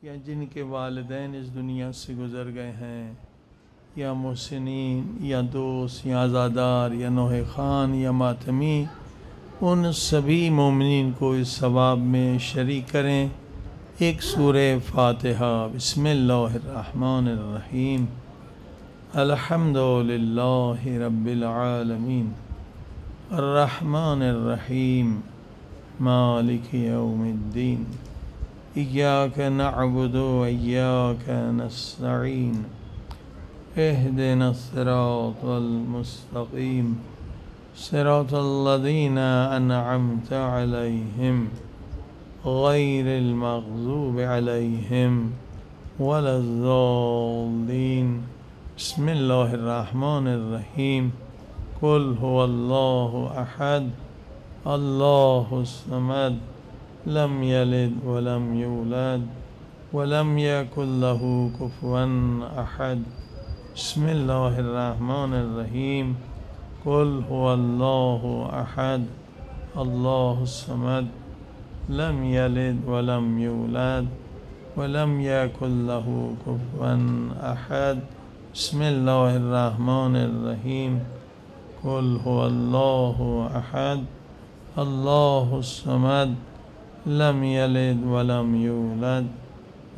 یا جن کے والدین اس دنیا سے گزر گئے ہیں، یا محسنین یا دوست یا عزادار یا نوح خان یا ماتمی، ان سبھی مومنین کو اس ثواب میں شریک کریں۔ ایک سورہ فاتحہ۔ بسم اللہ الرحمن الرحیم۔ الحمد للہ رب العالمین الرحمن الرحیم مالک یوم الدین ایاک نعبد و ایاک نستعین اہدنا الصراط المستقیم صراط الذین انعمت علیہم غیر المغضوب علیہم ولا الضالین۔ بسم اللہ الرحمن الرحیم۔ قل هو اللہ احد اللہ الصمد لم یلد ولم یولد ولم یکن له کفوا احد۔ بسم اللہ الرحمن الرحیم۔ قل هو اللہ احد اللہ الصمد لم یلد ولم یولد ولم یکن له کفوا احد۔ بسم اللہ الرحمن الرحیم۔ قل هو اللہ احد اللہ الصمد لم یلد ولم یولد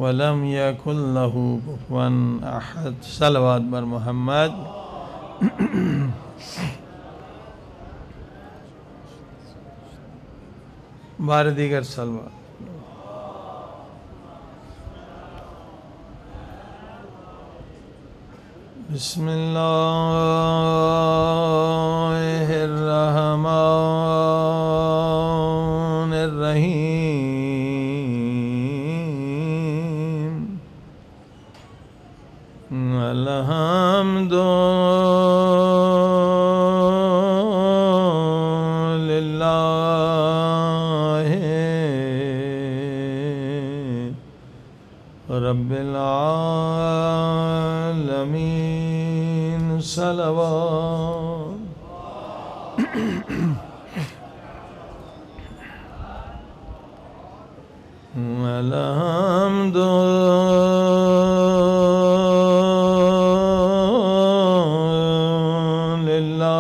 ولم یکن له کفوا احد۔ صلوات بر محمد۔ بار دیگر صلوات۔ بسم اللہ الرحمن الرحیم۔ الحمد للہ رب العالمین۔ صلوات۔ الحمد للہ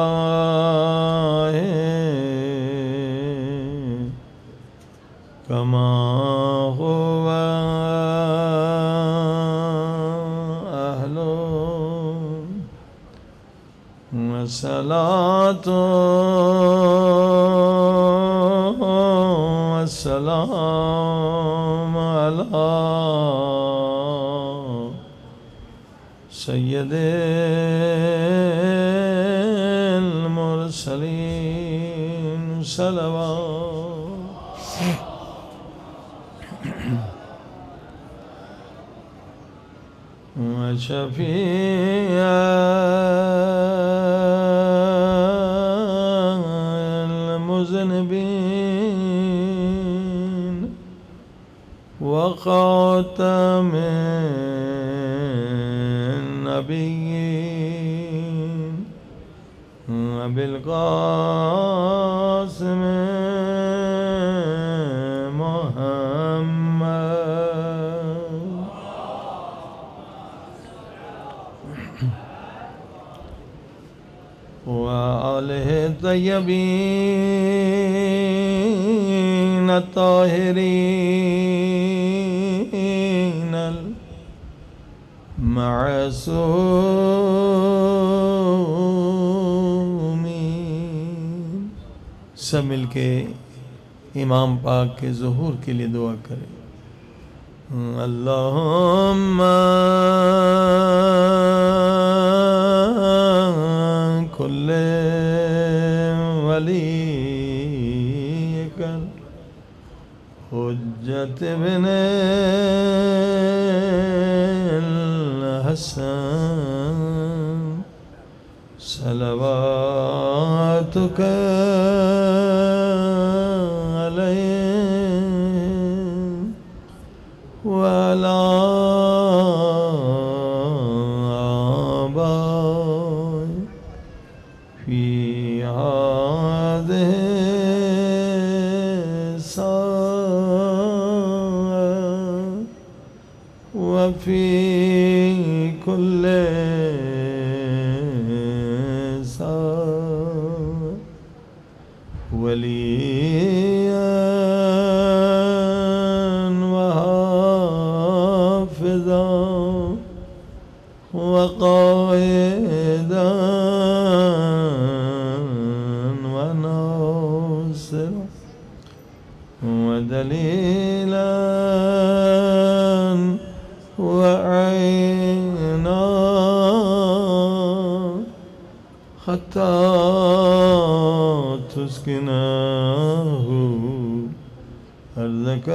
کما هو اہل والصلاة والسلام علی سید المرسلین۔ صلوات۔ وشفیع المذنبین وخاتم النبیین ابی القاسم محمد وآلہ الطیبین الطاہرین المعصومین۔ سب مل کے امام پاک کے ظہور کے لیے دعا کریں۔ اللہم کل ولیک حجت بن الحسن صلواتک علیہ وعلی آبائی فی هذه الساعة وفي كل ساعة وليا وحافظا وقائدا وناصرا ودليلا وعينا حتى تسكناه أرضك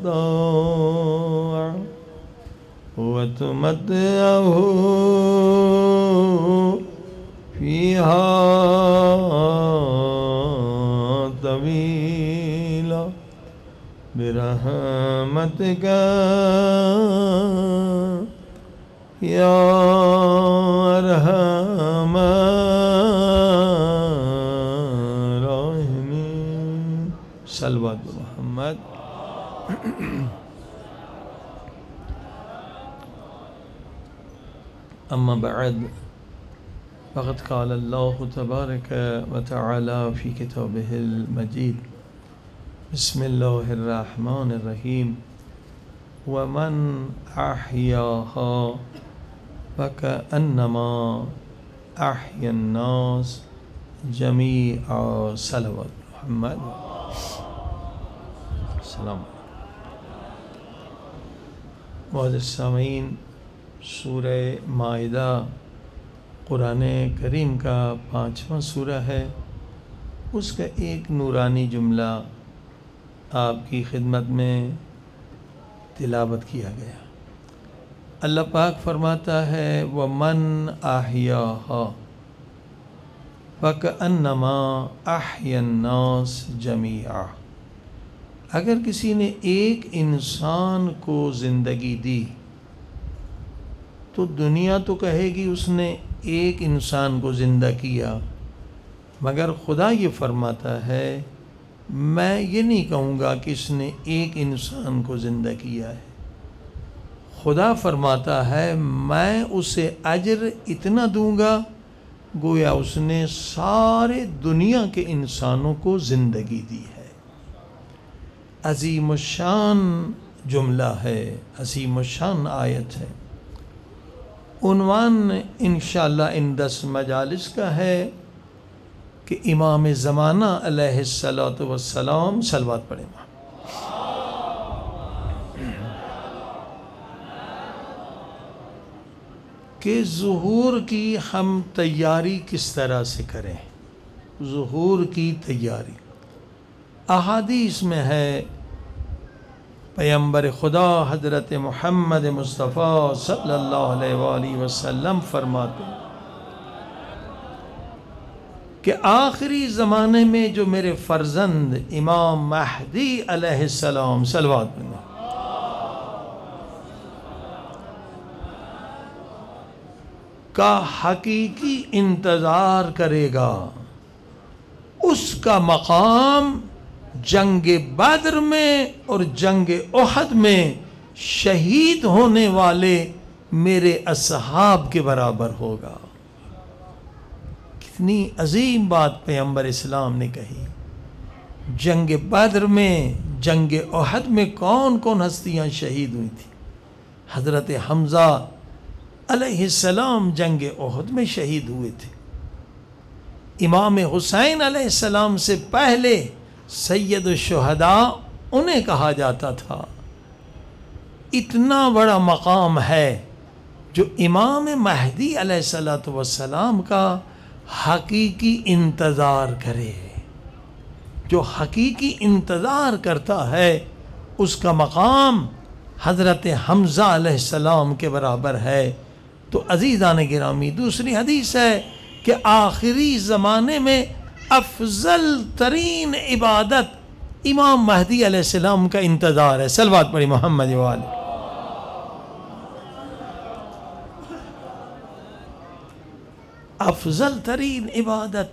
طوعا وتمتعه فيها طويلا برحمتك يا أرحم الراحمين صلوات محمد. أما بعد فقد قال الله تبارك وتعالى في كتابه المجيد بسم الله الرحمن الرحيم ومن أحياها فكأنما أحيا الناس جميعا صلوات محمد. السلام معزز سامعین، سورہ مائدہ قرآن کریم کا 5واں سورہ ہے. اس کا ایک نورانی جملہ آپ کی خدمت میں تلاوت کیا گیا. اللہ پاک فرماتا ہے وَمَنْ أَحْيَاهَا فَكَأَنَّمَا أَحْيَا النَّاسَ جَمِيعًا. اگر کسی نے ایک انسان کو زندگی دی تو دنیا تو کہے گی اس نے ایک انسان کو زندہ کیا، مگر خدا یہ فرماتا ہے میں یہ نہیں کہوں گا کہ اس نے ایک انسان کو زندہ کیا ہے. خدا فرماتا ہے میں اسے اجر اتنا دوں گا گویا اس نے سارے دنیا کے انسانوں کو زندگی دی ہے. عظیم الشان جملہ ہے، عظیم الشان آیت ہے. عنوان انشاءاللہ ان 10 مجالس کا ہے کہ امام زمانہ علیہ السلام صلوات پڑھیں. کہ ظہور کی ہم تیاری کس طرح سے کریں. ظہور کی تیاری احادیث میں ہے. پیغمبر خدا حضرت محمد مصطفیٰ صلی اللہ علیہ وآلہ وسلم فرماتے ہیں کہ آخری زمانے میں جو میرے فرزند امام مہدی علیہ السلام صلوات پڑھیں کا حقیقی انتظار کرے گا، اس کا مقام جنگ بدر میں اور جنگ احد میں شہید ہونے والے میرے اصحاب کے برابر ہوگا. کتنی عظیم بات پیغمبر اسلام نے کہی. جنگ بدر میں جنگ احد میں کون کون ہستیاں شہید ہوئی تھیں؟ حضرت حمزہ علیہ السلام جنگ احد میں شہید ہوئے تھے. امام حسین علیہ السلام سے پہلے سید الشہداء انہیں کہا جاتا تھا. اتنا بڑا مقام ہے جو امام مہدی علیہ السلام کا حقیقی انتظار کرے. جو حقیقی انتظار کرتا ہے اس کا مقام حضرت حمزہ علیہ السلام کے برابر ہے. تو عزیزان گرامی، دوسری حدیث ہے کہ آخری زمانے میں افضل ترین عبادت امام مہدی علیہ السلام کا انتظار ہے. صلوات پڑھی محمد والے. افضل ترین عبادت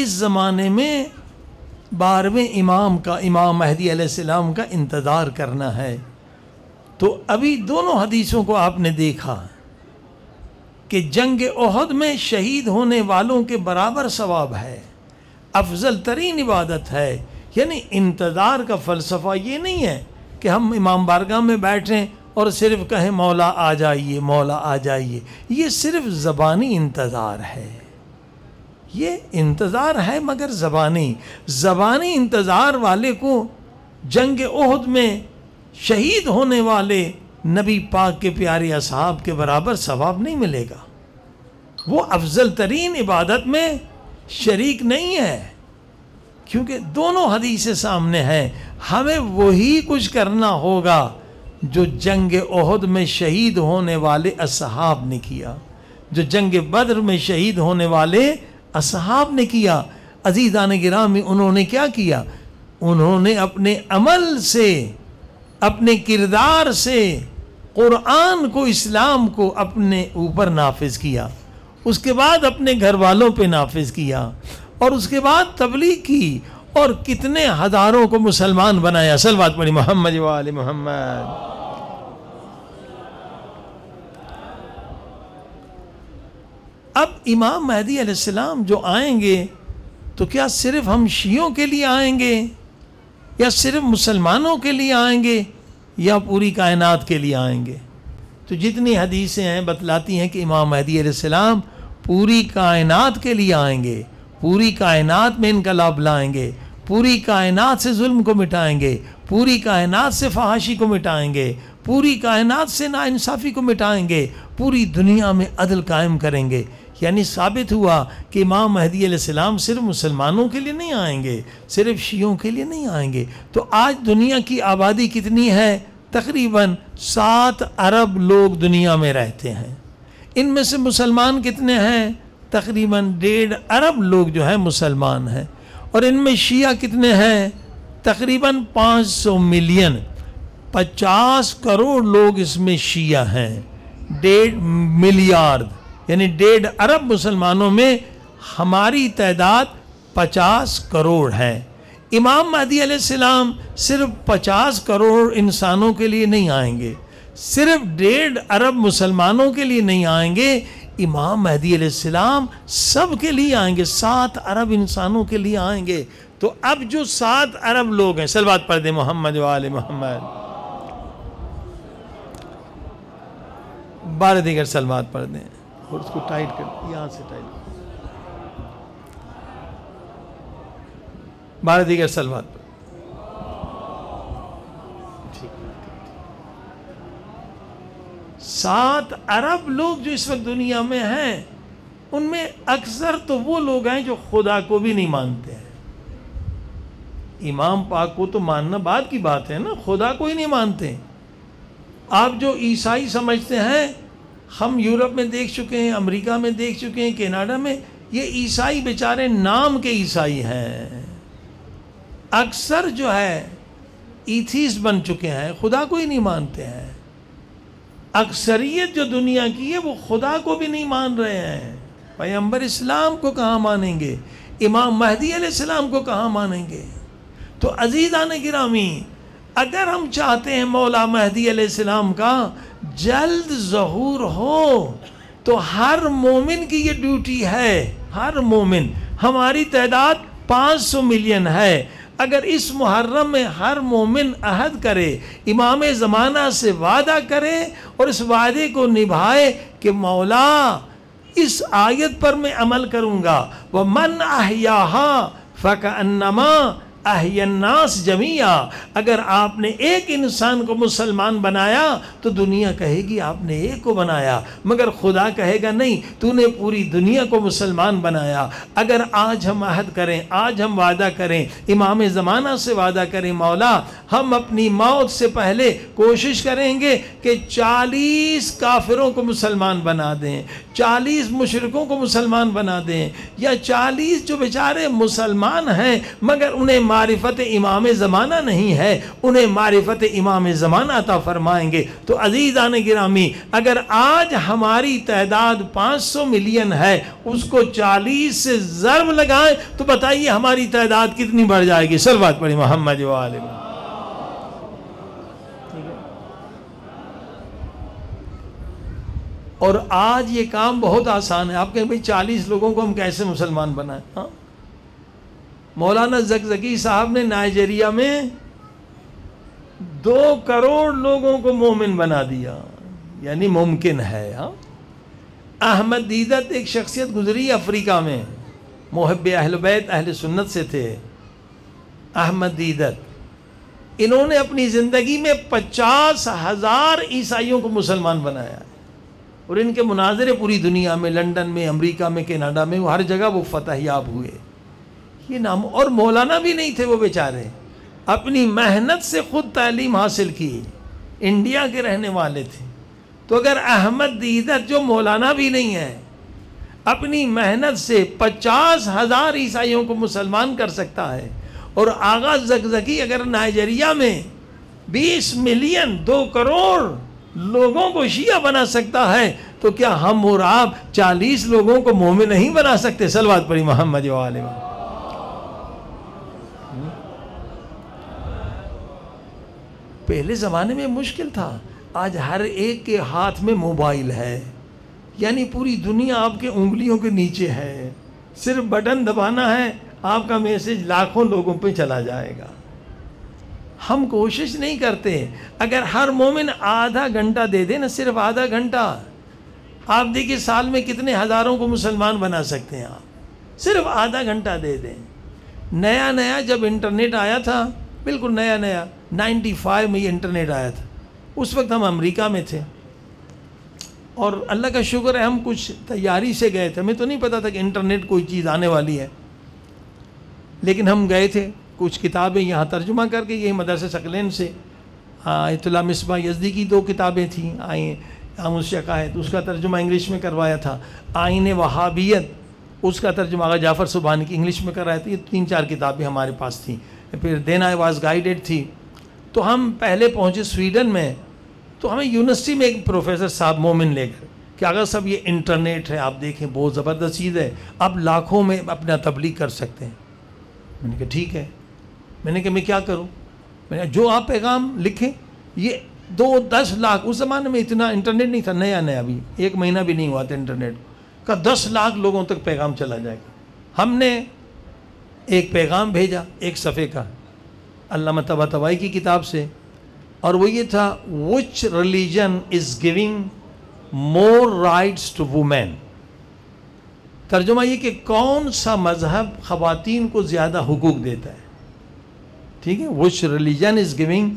اس زمانے میں 12ویں امام کا، امام مہدی علیہ السلام کا انتظار کرنا ہے، تو ابھی دونوں حدیثوں کو آپ نے دیکھا کہ جنگ احد میں شہید ہونے والوں کے برابر ثواب ہے، افضل ترین عبادت ہے۔ یعنی انتظار کا فلسفہ یہ نہیں ہے کہ ہم امام بارگاہ میں بیٹھیں اور صرف کہیں مولا آ جائیے، مولا آ جائیے، یہ صرف زبانی انتظار ہے، یہ انتظار ہے مگر زبانی انتظار والے کو جنگ احد میں شہید ہونے والے نبی پاک کے پیارے اصحاب کے برابر ثواب نہیں ملے گا، وہ افضل ترین عبادت میں شریک نہیں ہے، کیونکہ دونوں حدیثیں سامنے ہیں۔ ہمیں وہی کچھ کرنا ہوگا جو جنگ احد میں شہید ہونے والے اصحاب نے کیا، جو جنگ بدر میں شہید ہونے والے اصحاب نے کیا۔ عزیزان گرامی، انہوں نے کیا کیا؟ انہوں نے اپنے عمل سے، اپنے کردار سے قرآن کو، اسلام کو اپنے اوپر نافذ کیا، اس کے بعد اپنے گھر والوں پہ نافذ کیا، اور اس کے بعد تبلیغ کی، اور کتنے ہزاروں کو مسلمان بنایا۔ صلوات پڑھی محمد و آل محمد۔ اب امام مہدی علیہ السلام جو آئیں گے تو کیا صرف ہم شیعوں کے لیے آئیں گے، یا صرف مسلمانوں کے لیے آئیں گے، یا پوری کائنات کے لیے آئیں گے؟ تو جتنی حدیثیں ہیں بتلاتی ہیں کہ امام مہدی علیہ السلام پوری کائنات کے لیے آئیں گے، پوری کائنات میں انقلاب لائیں گے، پوری کائنات سے ظلم کو مٹائیں گے، پوری کائنات سے فحاشی کو مٹائیں گے، پوری کائنات سے ناانصافی کو مٹائیں گے، پوری دنیا میں عدل قائم کریں گے۔ یعنی ثابت ہوا کہ امام مہدی علیہ السلام صرف مسلمانوں کے لیے نہیں آئیں گے، صرف شیعوں کے لیے نہیں آئیں گے۔ تو آج دنیا کی آبادی کتنی ہے؟ تقریباً 7 ارب لوگ دنیا میں رہتے ہیں۔ ان میں سے مسلمان کتنے ہیں؟ تقریباً 1.5 ارب لوگ جو ہیں مسلمان ہیں، اور ان میں شیعہ کتنے ہیں؟ تقریباً 500 ملین، 50 کروڑ لوگ اس میں شیعہ ہیں۔ 1.5 ملیارڈ یعنی 1.5 ارب مسلمانوں میں ہماری تعداد 50 کروڑ ہے۔ امام مہدی علیہ السلام صرف 50 کروڑ انسانوں کے لیے نہیں آئیں گے، صرف 1.5 ارب مسلمانوں کے لیے نہیں آئیں گے، امام مہدی علیہ السلام سب کے لیے آئیں گے، 7 ارب انسانوں کے لیے آئیں گے۔ تو اب جو 7 ارب لوگ ہیں، صلوات پڑھ دیں محمد و آل محمد، 12 دیگر صلوات پڑھ دیں، اور اس کو ٹائٹ کر، یہاں سے ٹائٹ کر، 12 دیگر صلوات پڑھ۔ 7 ارب لوگ جو اس وقت دنیا میں ہیں، ان میں اکثر تو وہ لوگ ہیں جو خدا کو بھی نہیں مانتے ہیں۔ امام پاک کو تو ماننا بعد کی بات ہے نا، خدا کو ہی نہیں مانتے۔ آپ جو عیسائی سمجھتے ہیں، ہم یورپ میں دیکھ چکے ہیں، امریکہ میں دیکھ چکے ہیں، کینیڈا میں، یہ عیسائی بیچارے نام کے عیسائی ہیں، اکثر جو ہے ایتھیسٹ بن چکے ہیں، خدا کو ہی نہیں مانتے ہیں۔ اکثریت جو دنیا کی ہے وہ خدا کو بھی نہیں مان رہے ہیں، پیغمبر اسلام کو کہاں مانیں گے، امام مہدی علیہ السلام کو کہاں مانیں گے؟ تو عزیزان گرامی، اگر ہم چاہتے ہیں مولا مہدی علیہ السلام کا جلد ظہور ہو، تو ہر مومن کی یہ ڈیوٹی ہے، ہر مومن، ہماری تعداد 500 ملین ہے، اگر اس محرم میں ہر مومن عہد کرے، امام زمانہ سے وعدہ کرے، اور اس وعدے کو نبھائے کہ مولا اس آیت پر میں عمل کروں گا، وَمَنْ أَحْيَاهَا فَكَأَنَّمَا أَحْيَا النَّاسَ جَمِيعًا، اگر آپ نے ایک انسان کو مسلمان بنایا تو دنیا کہے گی آپ نے ایک کو بنایا، مگر خدا کہے گا نہیں، تو نے پوری دنیا کو مسلمان بنایا۔ اگر آج ہم عہد کریں، آج ہم وعدہ کریں، امام زمانہ سے وعدہ کریں، مولا ہم اپنی موت سے پہلے کوشش کریں گے کہ 40 کافروں کو مسلمان بنا دیں، 40 مشرکوں کو مسلمان بنا دیں، یا 40 جو بیچارے مسلمان ہیں مگر انہیں معرفت امام زمانہ نہیں ہے، انہیں معرفت امام زمانہ عطا فرمائیں گے۔ تو عزیزان گرامی، اگر آج ہماری تعداد 500 ملین ہے، اس کو 40 سے ضرب لگائیں تو بتائیے ہماری تعداد کتنی بڑھ جائے گی؟ صلوات پڑھی محمد و آل محمد۔ اور آج یہ کام بہت آسان ہے۔ آپ کہیں بھئی 40 لوگوں کو ہم کیسے مسلمان بنائیں؟ ہاں، مولانا زکزکی صاحب نے نائجیریا میں 2 کروڑ لوگوں کو مومن بنا دیا، یعنی ممکن ہے۔ ہاں، احمد دیدت ایک شخصیت گزری افریقہ میں، محب اہل بیت اہل سنت سے تھے احمد دیدت۔ انہوں نے اپنی زندگی میں 50,000 عیسائیوں کو مسلمان بنایا، اور ان کے مناظرے پوری دنیا میں، لندن میں، امریکہ میں، کینیڈا میں، ہر جگہ وہ فتح یاب ہوئے۔ یہ نام، اور مولانا بھی نہیں تھے وہ بیچارے، اپنی محنت سے خود تعلیم حاصل کی، انڈیا کے رہنے والے تھے۔ تو اگر احمد دیدت جو مولانا بھی نہیں ہے اپنی محنت سے 50,000 عیسائیوں کو مسلمان کر سکتا ہے، اور آغا زکزکی اگر نائجیریا میں 20 ملین 2 کروڑ لوگوں کو شیعہ بنا سکتا ہے، تو کیا ہم اور آپ 40 لوگوں کو مومن نہیں بنا سکتے؟ صلوات پڑھی محمد و آل محمد۔ پہلے زمانے میں مشکل تھا، آج ہر ایک کے ہاتھ میں موبائل ہے، یعنی پوری دنیا آپ کے انگلیوں کے نیچے ہے، صرف بٹن دبانا ہے، آپ کا میسج لاکھوں لوگوں پہ چلا جائے گا۔ ہم کوشش نہیں کرتے۔ اگر ہر مومن آدھا گھنٹہ دے دے نا، صرف آدھا گھنٹہ، آپ دیکھیں سال میں کتنے ہزاروں کو مسلمان بنا سکتے ہیں آپ، صرف آدھا گھنٹہ دے دیں۔ نیا جب انٹرنیٹ آیا تھا، بالکل نیا 95 میں یہ انٹرنیٹ آیا تھا، اس وقت ہم امریکہ میں تھے، اور اللہ کا شکر ہے ہم کچھ تیاری سے گئے تھے، ہمیں تو نہیں پتا تھا کہ انٹرنیٹ کوئی چیز آنے والی ہے، لیکن ہم گئے تھے، کچھ کتابیں یہاں ترجمہ کر کے، یہی مدرسہ ثقلین سے آیت اللہ مصباح یزدی کی 2 کتابیں تھیں، آموز شقائد، اس کا ترجمہ انگلش میں کروایا تھا، آئین وہابیت، اس کا ترجمہ آغا جعفر سبحانی کی انگلش میں کروایا تھا۔ یہ 3-4 کتابیں ہمارے پاس تھیں۔ پھر دین آئی واز گائیڈڈ تھی۔ تو ہم پہلے پہنچے سویڈن میں، تو ہمیں یونیورسٹی میں ایک پروفیسر صاحب مومن لے کر کہ اگر صاحب یہ انٹرنیٹ ہے، آپ دیکھیں بہت زبردست چیز ہے، آپ لاکھوں میں اپنا تبلیغ کر سکتے ہیں۔ میں نے کہا ٹھیک ہے۔ میں نے کہا میں کیا کروں؟ میں نے کہا جو آپ پیغام لکھیں، یہ 10 لاکھ، اس زمانے میں اتنا انٹرنیٹ نہیں تھا، نیا بھی 1 مہینہ بھی نہیں ہوا تھا انٹرنیٹ کا، 10 لاکھ لوگوں تک پیغام چلا جائے گا۔ ہم نے ایک پیغام بھیجا 1 صفحے کا علامہ طباطبائی کی کتاب سے، اور وہ یہ تھا which religion is giving more rights to women۔ ترجمہ یہ کہ کون سا مذہب خواتین کو زیادہ حقوق دیتا ہے، ٹھیک ہے، which religion is giving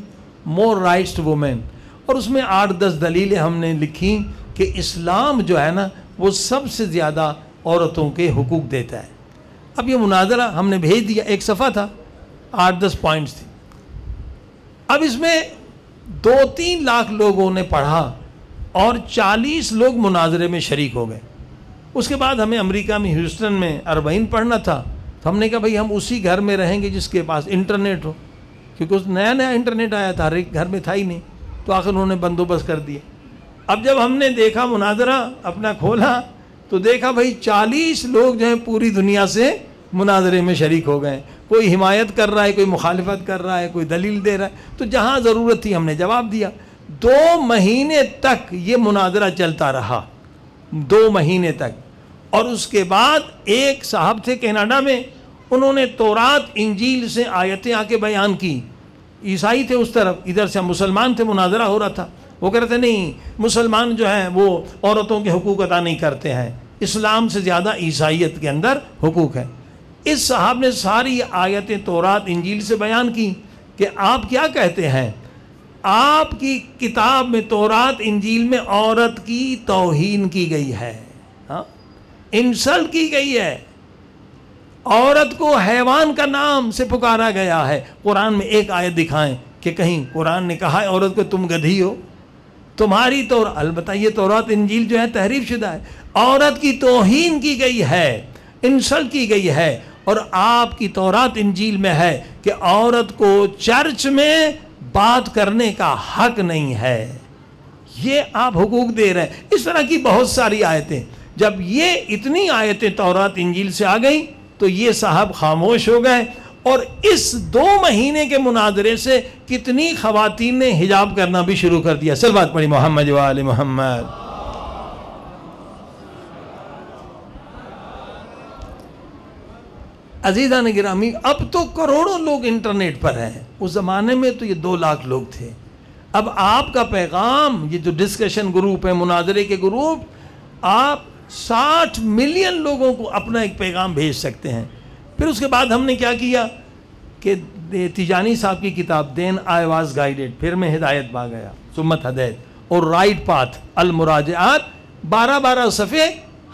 more rights to women۔ اور اس میں 8-10 دلیلیں ہم نے لکھی کہ اسلام جو ہے نا وہ سب سے زیادہ عورتوں کے حقوق دیتا ہے۔ اب یہ مناظرہ ہم نے بھیج دیا، 1 صفحہ تھا، 8-10 پوائنٹس تھے۔ اب اس میں 2-3 لاکھ لوگوں نے پڑھا، اور 40 لوگ مناظرے میں شریک ہو گئے۔ اس کے بعد ہمیں امریکہ میں ہیوسٹن میں 40 پڑھنا تھا، تو ہم نے کہا بھئی ہم اسی گھر میں رہیں گے جس کے پاس انٹرنیٹ ہو، کیونکہ اس نیا انٹرنیٹ آیا تھا، ہر ایک گھر میں تھا ہی نہیں، تو آخر انہوں نے بندوبست کر دیا۔ اب جب ہم نے دیکھا مناظرہ اپنا کھولا، تو دیکھا بھئی 40 لوگ جو ہیں پوری دنیا سے مناظرے میں شریک ہو گئے، کوئی حمایت کر رہا ہے، کوئی مخالفت کر رہا ہے، کوئی دلیل دے رہا ہے۔ تو جہاں ضرورت تھی ہم نے جواب دیا۔ 2 مہینے تک یہ مناظرہ چلتا رہا، 2 مہینے تک۔ اور اس کے بعد ایک صاحب تھے کینیڈا میں، انہوں نے تورات انجیل سے آیتیں آ کے بیان کی، عیسائی تھے اس طرف، ادھر سے مسلمان تھے، مناظرہ ہو رہا تھا۔ وہ کہہ رہے تھے نہیں، مسلمان جو ہیں وہ عورتوں کے حقوق ادا نہیں کرتے ہیں، اسلام سے زیادہ عیسائیت کے اندر حقوق ہے۔ اس صاحب نے ساری آیتیں تورات انجیل سے بیان کی کہ آپ کیا کہتے ہیں، آپ کی کتاب میں تورات انجیل میں عورت کی توہین کی گئی ہے، انسلٹ کی گئی ہے، عورت کو حیوان کا نام سے پکارا گیا ہے۔ قرآن میں ایک آیت دکھائیں کہ کہیں قرآن نے کہا ہے عورت کو تم گدھی ہو؟ تمہاری تو البتہ یہ تورات انجیل جو ہے تحریف شدہ ہے، عورت کی توہین کی گئی ہے، انسلٹ کی گئی ہے، اور آپ کی تورات انجیل میں ہے کہ عورت کو چرچ میں بات کرنے کا حق نہیں ہے۔ یہ آپ حقوق دے رہے ہیں۔ اس طرح کی بہت ساری آیتیں، جب یہ اتنی آیتیں تورات انجیل سے آ گئیں تو یہ صاحب خاموش ہو گئے، اور اس 2 مہینے کے مناظرے سے کتنی خواتین نے حجاب کرنا بھی شروع کر دیا۔ صلوات پڑھی محمد و آل محمد۔ عزیزان گرامی، اب تو کروڑوں لوگ انٹرنیٹ پر ہیں، اس زمانے میں تو یہ 2 لاکھ لوگ تھے۔ اب آپ کا پیغام، یہ جو ڈسکشن گروپ ہے، مناظرے کے گروپ، آپ 60 ملین لوگوں کو اپنا ایک پیغام بھیج سکتے ہیں۔ پھر اس کے بعد ہم نے کیا کیا کہ تیجانی صاحب کی کتاب دین آئی واز گائیڈڈ، پھر میں ہدایت پا گیا، سمت ہدایت، اور رائٹ پاتھ المراجعات، 12 صفحے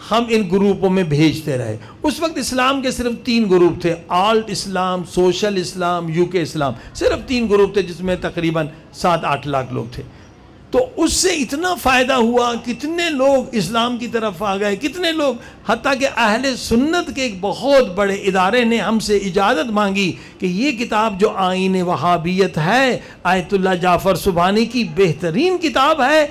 ہم ان گروپوں میں بھیجتے رہے۔ اس وقت اسلام کے صرف 3 گروپ تھے، آلٹ اسلام، سوشل اسلام، UK اسلام، صرف 3 گروپ تھے جس میں تقریباً 7-8 لاکھ لوگ تھے۔ تو اس سے اتنا فائدہ ہوا، کتنے لوگ اسلام کی طرف آ گئے، کتنے لوگ، حتیٰ کہ اہل سنت کے ایک بہت بڑے ادارے نے ہم سے اجازت مانگی کہ یہ کتاب جو آئین وہابیت ہے، آیت اللہ جعفر سبحانی کی بہترین کتاب ہے،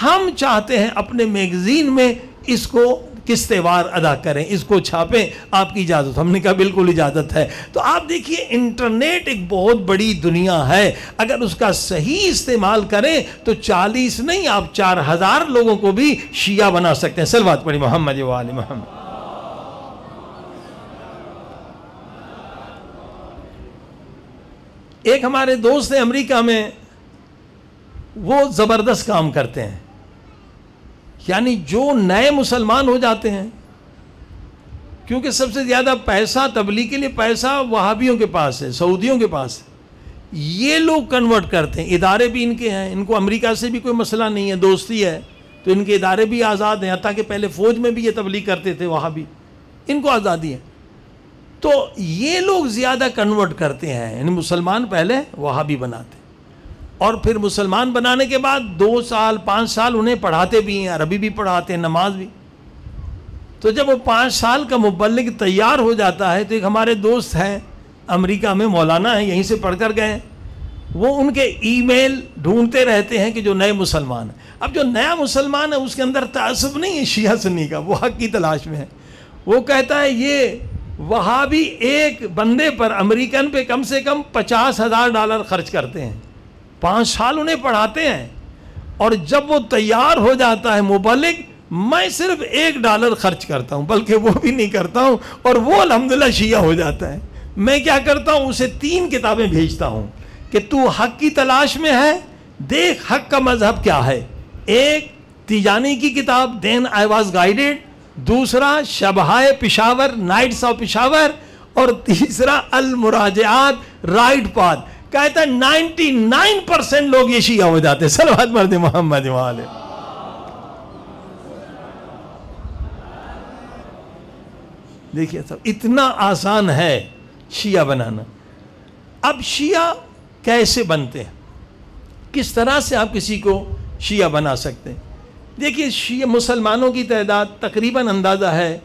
ہم چاہتے ہیں اپنے میگزین میں اس کو قسط وار ادا کریں، اس کو چھاپیں، آپ کی اجازت؟ ہم نے کہا بالکل اجازت ہے۔ تو آپ دیکھیے انٹرنیٹ ایک بہت بڑی دنیا ہے، اگر اس کا صحیح استعمال کریں تو 40 نہیں، آپ 4000 لوگوں کو بھی شیعہ بنا سکتے ہیں۔ صلوات پڑھی محمد و آل محمد۔ ایک ہمارے دوست ہیں امریکہ میں، وہ زبردست کام کرتے ہیں، یعنی جو نئے مسلمان ہو جاتے ہیں، کیونکہ سب سے زیادہ پیسہ تبلیغ کے لیے پیسہ وہابیوں کے پاس ہے، سعودیوں کے پاس ہے، یہ لوگ کنورٹ کرتے ہیں، ادارے بھی ان کے ہیں، ان کو امریکہ سے بھی کوئی مسئلہ نہیں ہے، دوستی ہے، تو ان کے ادارے بھی آزاد ہیں، حتیٰ کہ پہلے فوج میں بھی یہ تبلیغ کرتے تھے وہابی، ان کو آزادی ہے، تو یہ لوگ زیادہ کنورٹ کرتے ہیں، یعنی مسلمان پہلے وہابی بناتے ہیں، اور پھر مسلمان بنانے کے بعد 2 سال 5 سال انہیں پڑھاتے بھی ہیں، عربی بھی پڑھاتے ہیں، نماز بھی۔ تو جب وہ 5 سال کا مبلغ تیار ہو جاتا ہے تو ایک ہمارے دوست ہیں امریکہ میں، مولانا ہیں، یہیں سے پڑھ کر گئے ہیں، وہ ان کے ای میل ڈھونڈتے رہتے ہیں کہ جو نئے مسلمان ہیں۔ اب جو نیا مسلمان ہے اس کے اندر تعصب نہیں ہے شیعہ سنی کا، وہ حق کی تلاش میں ہے۔ وہ کہتا ہے یہ وہابی ایک بندے پر، امریکن پہ، کم سے کم $50,000 خرچ کرتے ہیں، 5 سال انہیں پڑھاتے ہیں، اور جب وہ تیار ہو جاتا ہے مبلغ، میں صرف $1 خرچ کرتا ہوں، بلکہ وہ بھی نہیں کرتا ہوں، اور وہ الحمدللہ شیعہ ہو جاتا ہے۔ میں کیا کرتا ہوں، اسے 3 کتابیں بھیجتا ہوں کہ تو حق کی تلاش میں ہے، دیکھ حق کا مذہب کیا ہے۔ ایک تیجانی کی کتاب دین آئی واز گائیڈڈ، دوسرا شبہائے پشاور، نائٹس آف پشاور، اور تیسرا المراجعات، رائٹ پاتھ۔ کہتا ہے 99% لوگ یہ شیعہ ہو جاتے ہیں۔ صلوات مرد محمد والے۔ دیکھیے سب اتنا آسان ہے شیعہ بنانا۔ اب شیعہ کیسے بنتے ہیں، کس طرح سے آپ کسی کو شیعہ بنا سکتے ہیں؟ دیکھیے شیعہ مسلمانوں کی تعداد تقریباً اندازہ ہے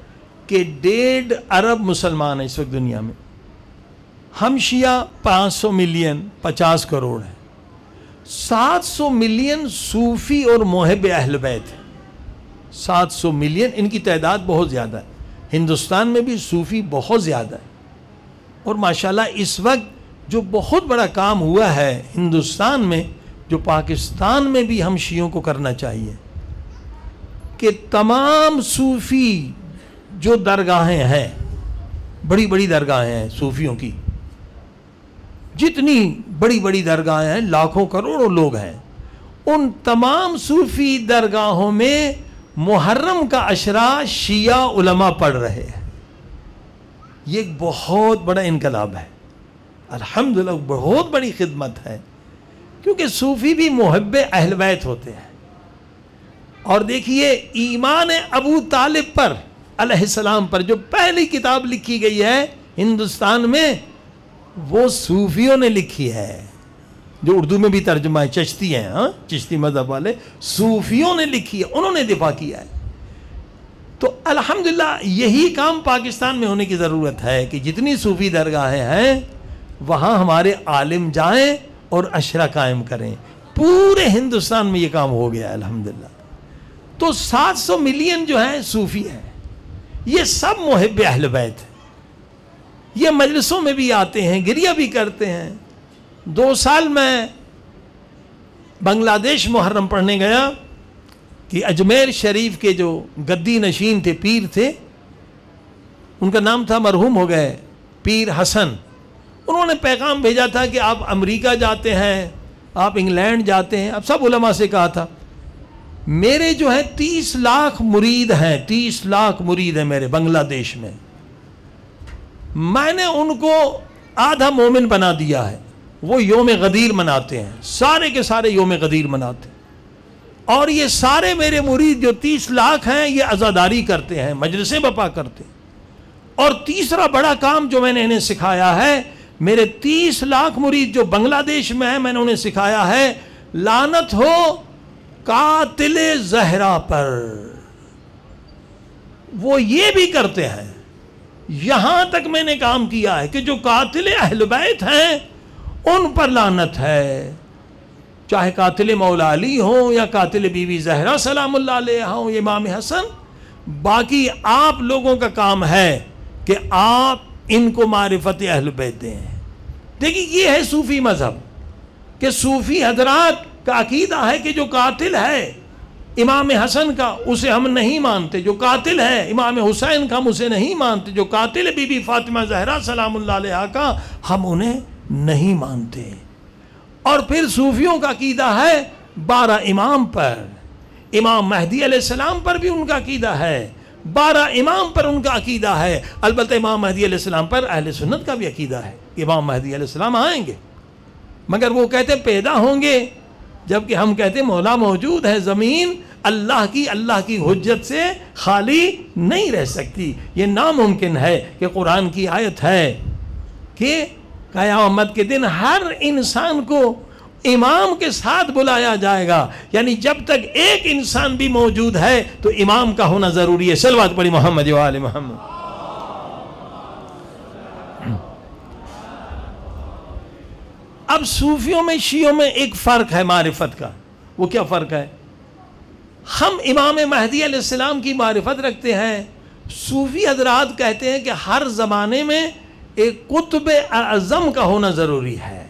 کہ 1.5 ارب مسلمان ہیں اس وقت دنیا میں۔ ہم شیعہ 500 ملین، 50 کروڑ ہیں۔ 700 ملین صوفی اور محب اہل بیت ہیں۔ 700 ملین، ان کی تعداد بہت زیادہ ہے۔ ہندوستان میں بھی صوفی بہت زیادہ ہے، اور ماشاءاللہ اس وقت جو بہت بڑا کام ہوا ہے ہندوستان میں، جو پاکستان میں بھی ہم شیعوں کو کرنا چاہیے، کہ تمام صوفی جو درگاہیں ہیں، بڑی بڑی درگاہیں ہیں صوفیوں کی، جتنی بڑی بڑی درگاہیں ہیں، لاکھوں کروڑوں لوگ ہیں، ان تمام صوفی درگاہوں میں محرم کا عشرہ شیعہ علماء پڑھ رہے ہیں۔ یہ ایک بہت بڑا انقلاب ہے، الحمدللہ بہت بڑی خدمت ہے، کیونکہ صوفی بھی محب اہل بیت ہوتے ہیں۔ اور دیکھیے ایمان ابو طالب پر علیہ السلام پر جو پہلی کتاب لکھی گئی ہے ہندوستان میں، وہ صوفیوں نے لکھی ہے۔ جو اردو میں بھی ترجمہ ہے، چشتی ہیں، ہاں چشتی مذہب والے، صوفیوں نے لکھی ہے، انہوں نے دفاع کیا ہے۔ تو الحمدللہ یہی کام پاکستان میں ہونے کی ضرورت ہے کہ جتنی صوفی درگاہیں ہیں وہاں ہمارے عالم جائیں اور اشرا قائم کریں۔ پورے ہندوستان میں یہ کام ہو گیا ہے الحمدللہ۔ تو 700 ملین جو ہیں صوفی ہیں، یہ سب محب اہل بیت ہیں، یہ مجلسوں میں بھی آتے ہیں، گریہ بھی کرتے ہیں۔ 2 سال میں بنگلہ دیش محرم پڑھنے گیا کہ اجمیر شریف کے جو گدی نشین تھے، پیر تھے، ان کا نام تھا، مرحوم ہو گئے، پیر حسن۔ انہوں نے پیغام بھیجا تھا کہ آپ امریکہ جاتے ہیں، آپ انگلینڈ جاتے ہیں۔ اب سب علماء سے کہا تھا میرے جو ہے 30 لاکھ مرید ہیں، 30 لاکھ مرید ہیں میرے بنگلہ دیش میں، میں نے ان کو آدھا مومن بنا دیا ہے، وہ یوم غدیر مناتے ہیں، سارے کے سارے یوم غدیر مناتے ہیں، اور یہ سارے میرے مرید جو 30 لاکھ ہیں یہ عزاداری کرتے ہیں، مجلسیں بپا کرتے ہیں۔ اور تیسرا بڑا کام جو میں نے انہیں سکھایا ہے، میرے 30 لاکھ مرید جو بنگلہ دیش میں ہیں، میں نے انہیں سکھایا ہے لعنت ہو قاتل زہرا پر۔ وہ یہ بھی کرتے ہیں، یہاں تک میں نے کام کیا ہے کہ جو قاتل اہل بیت ہیں ان پر لعنت ہے، چاہے قاتل مولا علی ہوں یا قاتل بی بی زہرا سلام اللہ علیہ ہوں یا امام حسن۔ باقی آپ لوگوں کا کام ہے کہ آپ ان کو معرفت اہل بیت دیں۔ دیکھیں یہ ہے صوفی مذہب، کہ صوفی حضرات کا عقیدہ ہے کہ جو قاتل ہے امام حسن کا اسے ہم نہیں مانتے، جو قاتل ہے امام حسین کا ہم اسے نہیں مانتے، جو قاتل بی بی فاطمہ زہرا سلام اللہ علیہ کا ہم انہیں نہیں مانتے۔ اور پھر صوفیوں کا عقیدہ ہے 12 امام پر، امام مہدی علیہ السلام پر بھی ان کا عقیدہ ہے، 12 امام پر ان کا عقیدہ ہے۔ البتہ امام مہدی علیہ السلام پر اہل سنت کا بھی عقیدہ ہے، امام مہدی علیہ السلام آئیں گے، مگر وہ کہتے پیدا ہوں گے، جبکہ ہم کہتے مولا موجود ہے، زمین اللہ کی حجت سے خالی نہیں رہ سکتی۔ یہ ناممکن ہے کہ قرآن کی آیت ہے کہ قیامت کے دن ہر انسان کو امام کے ساتھ بلایا جائے گا، یعنی جب تک ایک انسان بھی موجود ہے تو امام کا ہونا ضروری ہے۔ صلوات پڑھی محمد و آل محمد۔ اب صوفیوں میں شیعوں میں ایک فرق ہے معرفت کا، وہ کیا فرق ہے؟ ہم امام مہدی علیہ السلام کی معرفت رکھتے ہیں، صوفی حضرات کہتے ہیں کہ ہر زمانے میں ایک قطب اعظم کا ہونا ضروری ہے،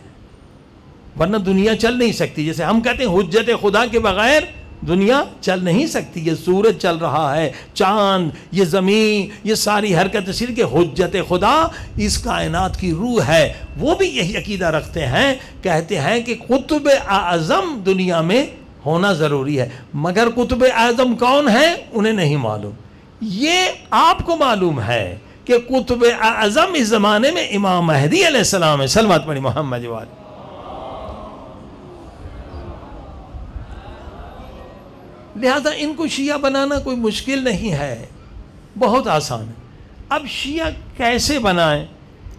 ورنہ دنیا چل نہیں سکتی۔ جیسے ہم کہتے ہیں حجت خدا کے بغیر دنیا چل نہیں سکتی، یہ سورج چل رہا ہے، چاند، یہ زمین، یہ ساری حرکت اس لیے کہ حجت خدا اس کائنات کی روح ہے۔ وہ بھی یہی عقیدہ رکھتے ہیں، کہتے ہیں کہ قطب اعظم دنیا میں ہونا ضروری ہے، مگر قطب اعظم کون ہے انہیں نہیں معلوم۔ یہ آپ کو معلوم ہے کہ قطب اعظم اس زمانے میں امام مہدی علیہ السلام ہے۔ صلوات پڑھی محمد و آل۔ لہذا ان کو شیعہ بنانا کوئی مشکل نہیں ہے، بہت آسان ہے۔ اب شیعہ کیسے بنائیں،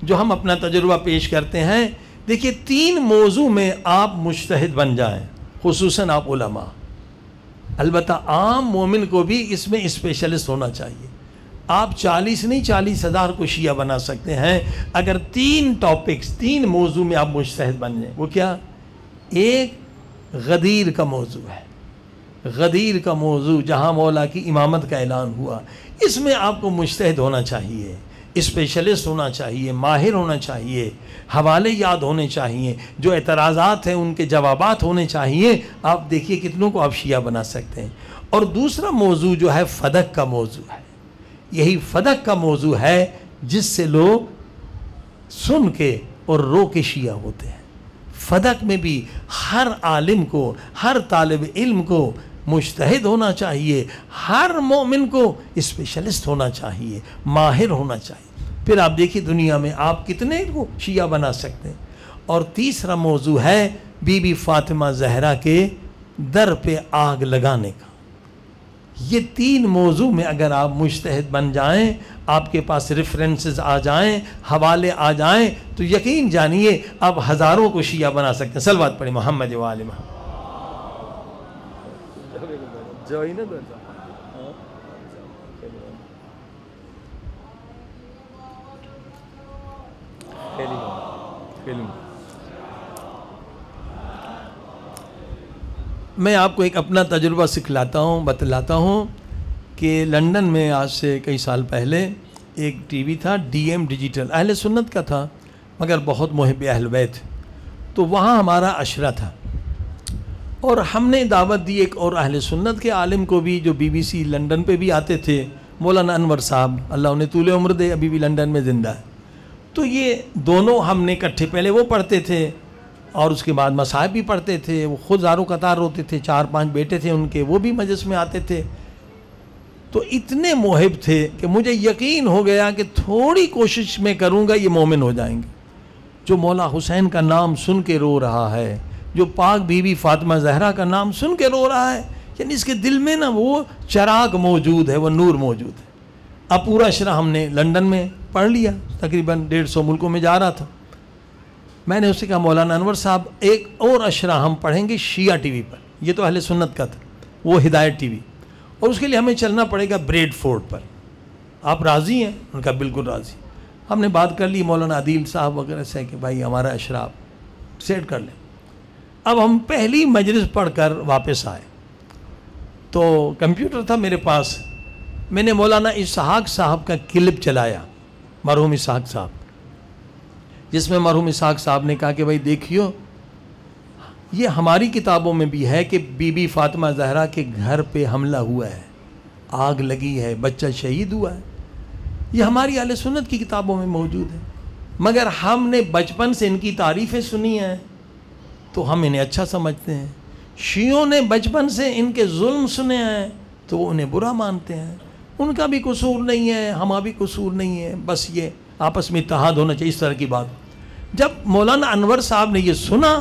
جو ہم اپنا تجربہ پیش کرتے ہیں۔ دیکھیے 3 موضوع میں آپ مجتہد بن جائیں، خصوصاً آپ علماء۔ البتہ عام مومن کو بھی اس میں اسپیشلسٹ ہونا چاہیے۔ آپ 40 نہیں 40,000 کو شیعہ بنا سکتے ہیں اگر 3 ٹاپکس، 3 موضوع میں آپ مجتہد بن جائیں۔ وہ کیا؟ ایک غدیر کا موضوع ہے، غدیر کا موضوع جہاں مولا کی امامت کا اعلان ہوا، اس میں آپ کو مجتہد ہونا چاہیے، اسپیشلسٹ ہونا چاہیے، ماہر ہونا چاہیے، حوالے یاد ہونے چاہیے، جو اعتراضات ہیں ان کے جوابات ہونے چاہیے۔ آپ دیکھیے کتنوں کو آپ شیعہ بنا سکتے ہیں۔ اور دوسرا موضوع جو ہے فدق کا موضوع ہے، یہی فدق کا موضوع ہے جس سے لوگ سن کے اور رو کے شیعہ ہوتے ہیں۔ فدق میں بھی ہر عالم کو، ہر طالب علم کو مجتہد ہونا چاہیے، ہر مومن کو اسپیشلسٹ ہونا چاہیے، ماہر ہونا چاہیے۔ پھر آپ دیکھیے دنیا میں آپ کتنے کو شیعہ بنا سکتے ہیں۔ اور تیسرا موضوع ہے بی بی فاطمہ زہرا کے در پہ آگ لگانے کا۔ یہ 3 موضوع میں اگر آپ مجتہد بن جائیں، آپ کے پاس ریفرنسز آ جائیں، حوالے آ جائیں، تو یقین جانیے آپ ہزاروں کو شیعہ بنا سکتے ہیں۔ صلوات پڑھیں محمد و آل محمد۔ میں آپ کو ایک اپنا تجربہ سکھلاتا ہوں، بتلاتا ہوں کہ لندن میں آج سے کئی سال پہلے ایک ٹی وی تھا، DM ڈیجیٹل، اہل سنت کا تھا مگر بہت محب اہل بیت، تو وہاں ہمارا عشرہ تھا اور ہم نے دعوت دی ایک اور اہل سنت کے عالم کو بھی، جو BBC لندن پہ بھی آتے تھے، مولانا انور صاحب، اللہ انہیں طول عمر دے، ابھی بھی لندن میں زندہ ہے۔ تو یہ دونوں ہم نے اکٹھے، پہلے وہ پڑھتے تھے اور اس کے بعد مصاحب بھی پڑھتے تھے، وہ خود زارو قطار ہوتے تھے، 4-5 بیٹے تھے ان کے، وہ بھی مجلس میں آتے تھے۔ تو اتنے محب تھے کہ مجھے یقین ہو گیا کہ تھوڑی کوشش میں کروں گا یہ مومن ہو جائیں گے۔ جو مولا حسین کا نام سن کے رو رہا ہے، جو پاک بی بی فاطمہ زہرا کا نام سن کے رو رہا ہے، یعنی اس کے دل میں نا وہ چراغ موجود ہے، وہ نور موجود ہے۔ اب پورا عشرہ ہم نے لندن میں پڑھ لیا، تقریباً 150 ملکوں میں جا رہا تھا۔ میں نے اسے کہا مولانا انور صاحب ایک اور عشرہ ہم پڑھیں گے شیعہ ٹی وی پر، یہ تو اہل سنت کا تھا، وہ ہدایت ٹی وی، اور اس کے لیے ہمیں چلنا پڑے گا بریڈ فورڈ پر، آپ راضی ہیں؟ ان کا بالکل راضی۔ ہم نے بات کر لی مولانا عدیل صاحب وغیرہ سے کہ بھائی ہمارا عشرہ آپ سیٹ کر لیں۔ اب ہم پہلی مجلس پڑھ کر واپس آئے تو کمپیوٹر تھا میرے پاس، میں نے مولانا اسحاق صاحب کا کلپ چلایا، مرحوم اسحاق صاحب، جس میں مرحوم اسحاق صاحب نے کہا کہ بھائی دیکھیو یہ ہماری کتابوں میں بھی ہے کہ بی بی فاطمہ زہرا کے گھر پہ حملہ ہوا ہے، آگ لگی ہے، بچہ شہید ہوا ہے، یہ ہماری اہل سنت کی کتابوں میں موجود ہے، مگر ہم نے بچپن سے ان کی تعریفیں سنی ہیں تو ہم انہیں اچھا سمجھتے ہیں، شیعوں نے بچپن سے ان کے ظلم سنے ہیں تو وہ انہیں برا مانتے ہیں، ان کا بھی قصور نہیں ہے، ہمارا بھی قصور نہیں ہے، بس یہ آپس میں اتحاد ہونا چاہیے، اس طرح کی بات۔ جب مولانا انور صاحب نے یہ سنا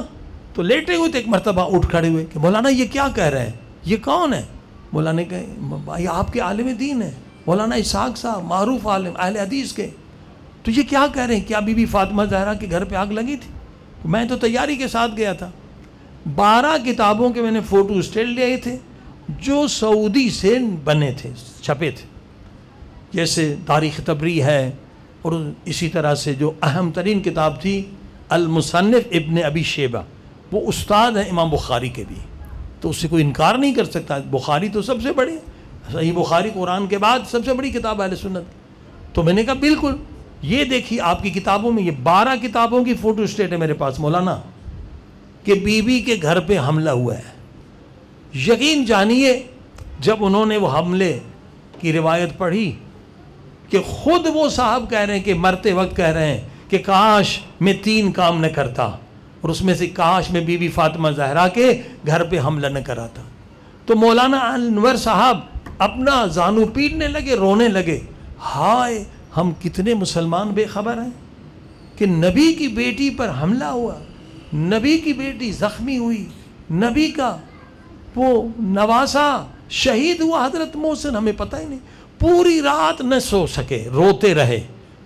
تو لیٹے ہوئے تھے، ایک مرتبہ اٹھ کھڑے ہوئے کہ مولانا یہ کیا کہہ رہے ہیں، یہ کون ہے؟ مولانا نے کہا یہ آپ کے عالم دین ہے، مولانا اسحاق صاحب، معروف عالم اہل حدیث کے، تو یہ کیا کہہ رہے ہیں، کیا بی بی فاطمہ زہرا کے گھر پہ آگ لگی تھی؟ میں تو تیاری کے ساتھ گیا تھا، 12 کتابوں کے میں نے فوٹو اسٹیٹ لیے تھے جو سعودی سے بنے تھے، چھپے تھے، جیسے تاریخ تبری ہے، اور اسی طرح سے جو اہم ترین کتاب تھی المصنف ابن ابی شیبہ، وہ استاد ہیں امام بخاری کے بھی، تو اس سے کوئی انکار نہیں کر سکتا، بخاری تو سب سے بڑی، صحیح بخاری قرآن کے بعد سب سے بڑی کتاب اہل سنت۔ تو میں نے کہا بالکل، یہ دیکھیے آپ کی کتابوں میں یہ 12 کتابوں کی فوٹو اسٹیٹ ہے میرے پاس مولانا، کہ بی بی کے گھر پہ حملہ ہوا ہے۔ یقین جانیے جب انہوں نے وہ حملے کی روایت پڑھی کہ خود وہ صاحب کہہ رہے ہیں کہ مرتے وقت کہہ رہے ہیں کہ کاش میں 3 کام نہ کرتا، اور اس میں سے کاش میں بی بی فاطمہ زہرا کے گھر پہ حملہ نہ کراتا، تو مولانا انور صاحب اپنا زانو پیٹنے لگے، رونے لگے، ہائے ہم کتنے مسلمان بے خبر ہیں کہ نبی کی بیٹی پر حملہ ہوا، نبی کی بیٹی زخمی ہوئی، نبی کا وہ نواسا شہید ہوا حضرت محسن، ہمیں پتہ ہی نہیں، پوری رات نہ سو سکے، روتے رہے،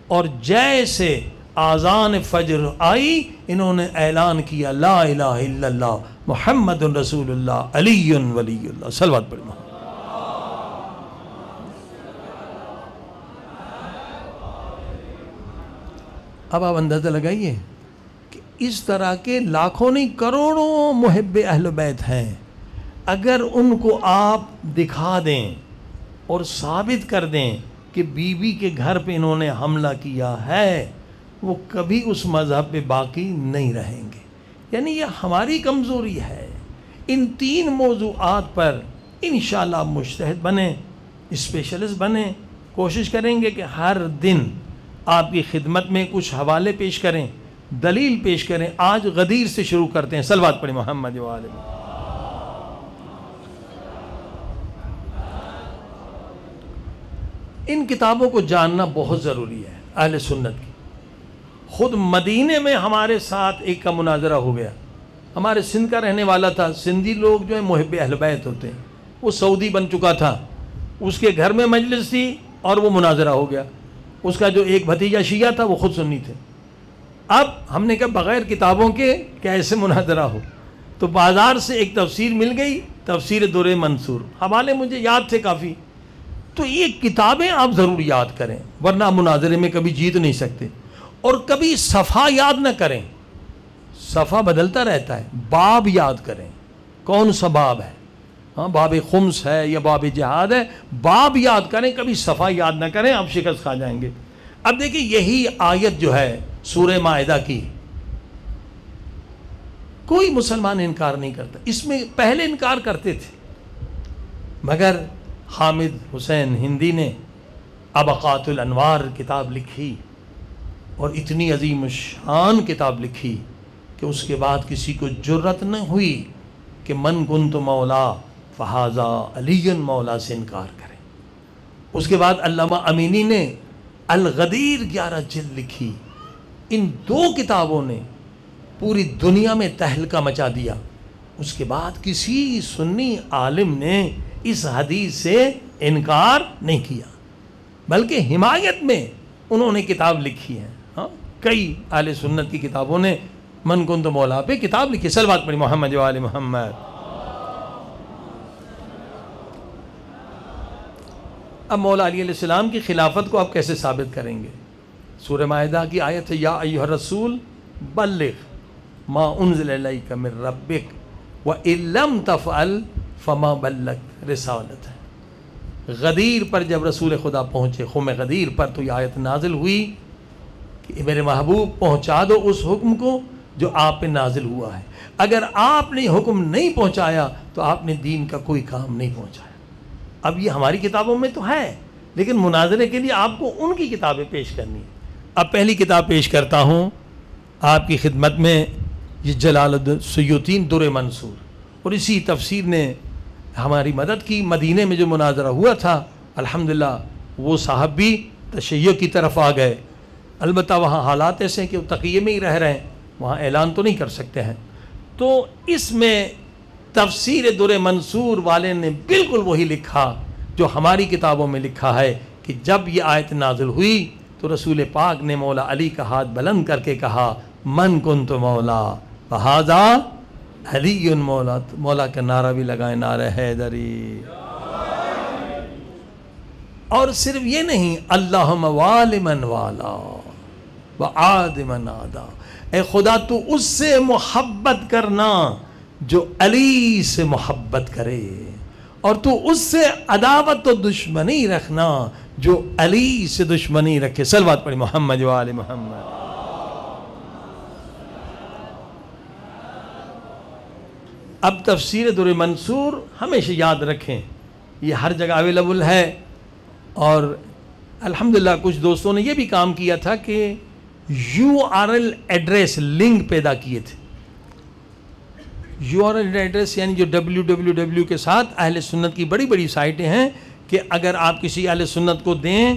اور جیسے آذان فجر آئی انہوں نے اعلان کیا لا الہ الا اللہ محمد رسول اللہ علی ولی اللہ، صلوات پڑھنا۔ اب آپ اندازہ لگائیے کہ اس طرح کے لاکھوں نہیں کروڑوں محب اہل بیت ہیں، اگر ان کو آپ دکھا دیں اور ثابت کر دیں کہ بی بی کے گھر پہ انہوں نے حملہ کیا ہے، وہ کبھی اس مذہب پہ باقی نہیں رہیں گے۔ یعنی یہ ہماری کمزوری ہے۔ ان 3 موضوعات پر انشاءاللہ آپ مجتہد بنیں، اسپیشلسٹ بنیں، کوشش کریں گے کہ ہر دن آپ کی خدمت میں کچھ حوالے پیش کریں، دلیل پیش کریں۔ آج غدیر سے شروع کرتے ہیں، صلوات پڑھیں محمد و آل محمد۔ ان کتابوں کو جاننا بہت ضروری ہے اہل سنت کی۔ خود مدینے میں ہمارے ساتھ ایک کا مناظرہ ہو گیا، ہمارے سندھ کا رہنے والا تھا، سندھی لوگ جو ہیں محب اہل بیت ہوتے ہیں، وہ سعودی بن چکا تھا، اس کے گھر میں مجلس تھی اور وہ مناظرہ ہو گیا. اس کا جو ایک بھتیجا شیعہ تھا وہ خود سنی تھے. اب ہم نے کہا بغیر کتابوں کے کیسے مناظرہ ہو؟ تو بازار سے ایک تفسیر مل گئی، تفسیر در منصور. حوالے مجھے یاد تھے کافی. تو یہ کتابیں آپ ضرور یاد کریں، ورنہ مناظرے میں کبھی جیت نہیں سکتے. اور کبھی صفحہ یاد نہ کریں، صفحہ بدلتا رہتا ہے. باب یاد کریں، کون سا باب ہے. ہاں، باب خمس ہے یا باب جہاد ہے، باب یاد کریں، کبھی صفحہ یاد نہ کریں، آپ شکست کھا جائیں گے. اب دیکھیں یہی آیت جو ہے سورہ مائدہ کی، کوئی مسلمان انکار نہیں کرتا. اس میں پہلے انکار کرتے تھے، مگر حامد حسین ہندی نے ابقات الانوار کتاب لکھی، اور اتنی عظیم الشان کتاب لکھی کہ اس کے بعد کسی کو جرت نہ ہوئی کہ من کنت مولا فہذا علی مولا سے انکار کریں. اس کے بعد علامہ امینی نے الغدیر 11 جلد لکھی. ان 2 کتابوں نے پوری دنیا میں تہلکہ مچا دیا. اس کے بعد کسی سنی عالم نے اس حدیث سے انکار نہیں کیا، بلکہ حمایت میں انہوں نے کتاب لکھی ہے. ہاں، کئی اہل سنت کی کتابوں نے من کنت مولا پہ کتاب لکھی. صلوات پڑھی محمد و آل محمد. اب مولا علی علیہ السلام کی خلافت کو آپ کیسے ثابت کریں گے؟ سورہ مائدہ کی آیت ہے، یا ایھا الرسول بلغ ما انزل الیک من ربک وان لم تفعل فما بلغت رسالتہ. غدیر پر جب رسول خدا پہنچے، قوم غدیر پر، تو یہ آیت نازل ہوئی کہ میرے محبوب پہنچا دو اس حکم کو جو آپ پہ نازل ہوا ہے. اگر آپ نے حکم نہیں پہنچایا تو آپ نے دین کا کوئی کام نہیں پہنچایا. اب یہ ہماری کتابوں میں تو ہے، لیکن مناظرے کے لیے آپ کو ان کی کتابیں پیش کرنی ہیں. اب پہلی کتاب پیش کرتا ہوں آپ کی خدمت میں، یہ جلال الدین سیوطی در منصور. اور اسی تفسیر نے ہماری مدد کی. مدینے میں جو مناظرہ ہوا تھا، الحمدللہ وہ صاحب بھی تشیع کی طرف آ گئے. البتہ وہاں حالات ایسے ہیں کہ وہ تقیے میں ہی رہ رہے ہیں، وہاں اعلان تو نہیں کر سکتے ہیں. تو اس میں تفسیر در منصور والے نے بالکل وہی لکھا جو ہماری کتابوں میں لکھا ہے کہ جب یہ آیت نازل ہوئی تو رسول پاک نے مولا علی کا ہاتھ بلند کر کے کہا، من کنت مولا فہذا علی مولا. مولا کا نعرہ بھی لگائیں، نعرہ حیدری. اور صرف یہ نہیں، اللہم والی من والا وعاد من عادا. اے خدا تو اس سے محبت کرنا جو علی سے محبت کرے، اور تو اس سے عداوت و دشمنی رکھنا جو علی سے دشمنی رکھے. صلوات پڑھی محمد و آل محمد. اب تفسیر در منصور ہمیشہ یاد رکھیں، یہ ہر جگہ اویلیبل ہے. اور الحمدللہ کچھ دوستوں نے یہ بھی کام کیا تھا کہ URL ایڈریس لنک پیدا کیے تھے. URL ایڈریس یعنی جو www کے ساتھ اہل سنت کی بڑی بڑی سائٹیں ہیں کہ اگر آپ کسی اہل سنت کو دیں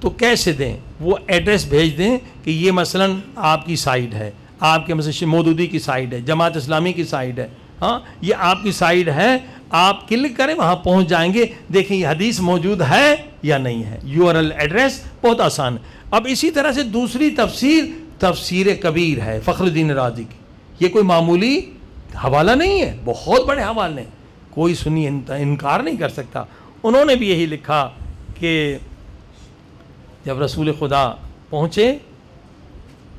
تو کیسے دیں، وہ ایڈریس بھیج دیں کہ یہ مثلا آپ کی سائٹ ہے، آپ کے مثلا مودودی کی سائٹ ہے، جماعت اسلامی کی سائٹ ہے، ہاں یہ آپ کی سائٹ ہے، آپ کلک کریں وہاں پہنچ جائیں گے. دیکھیں یہ حدیث موجود ہے یا نہیں ہے. URL ایڈریس بہت آسان ہے. اب اسی طرح سے دوسری تفسیر کبیر ہے فخر الدین رازی کی. یہ کوئی معمولی حوالہ نہیں ہے، بہت بڑے حوالے ہیں، کوئی سنی انکار نہیں کر سکتا. انہوں نے بھی یہی لکھا کہ جب رسول خدا پہنچے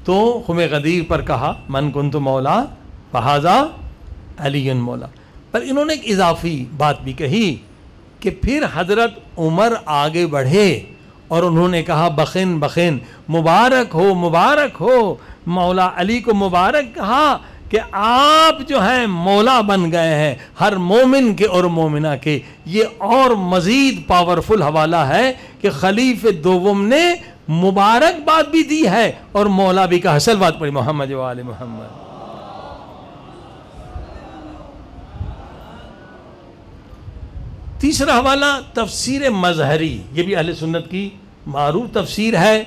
تو قوم غدیر پر کہا من کنت مولا فہذا علی مولا. پر انہوں نے ایک اضافی بات بھی کہی کہ پھر حضرت عمر آگے بڑھے اور انہوں نے کہا بخن بخن، مبارک ہو مولا علی کو مبارک کہا کہ آپ جو ہیں مولا بن گئے ہیں ہر مومن کے اور مومنہ کے. یہ اور مزید پاورفل حوالہ ہے کہ خلیفہ دوم نے مبارک بات بھی دی ہے اور مولا بھی کہا. صلوات پڑھی محمد و آل محمد. تیسرا حوالہ تفسیر مظہری، یہ بھی اہل سنت کی معروف تفسیر ہے.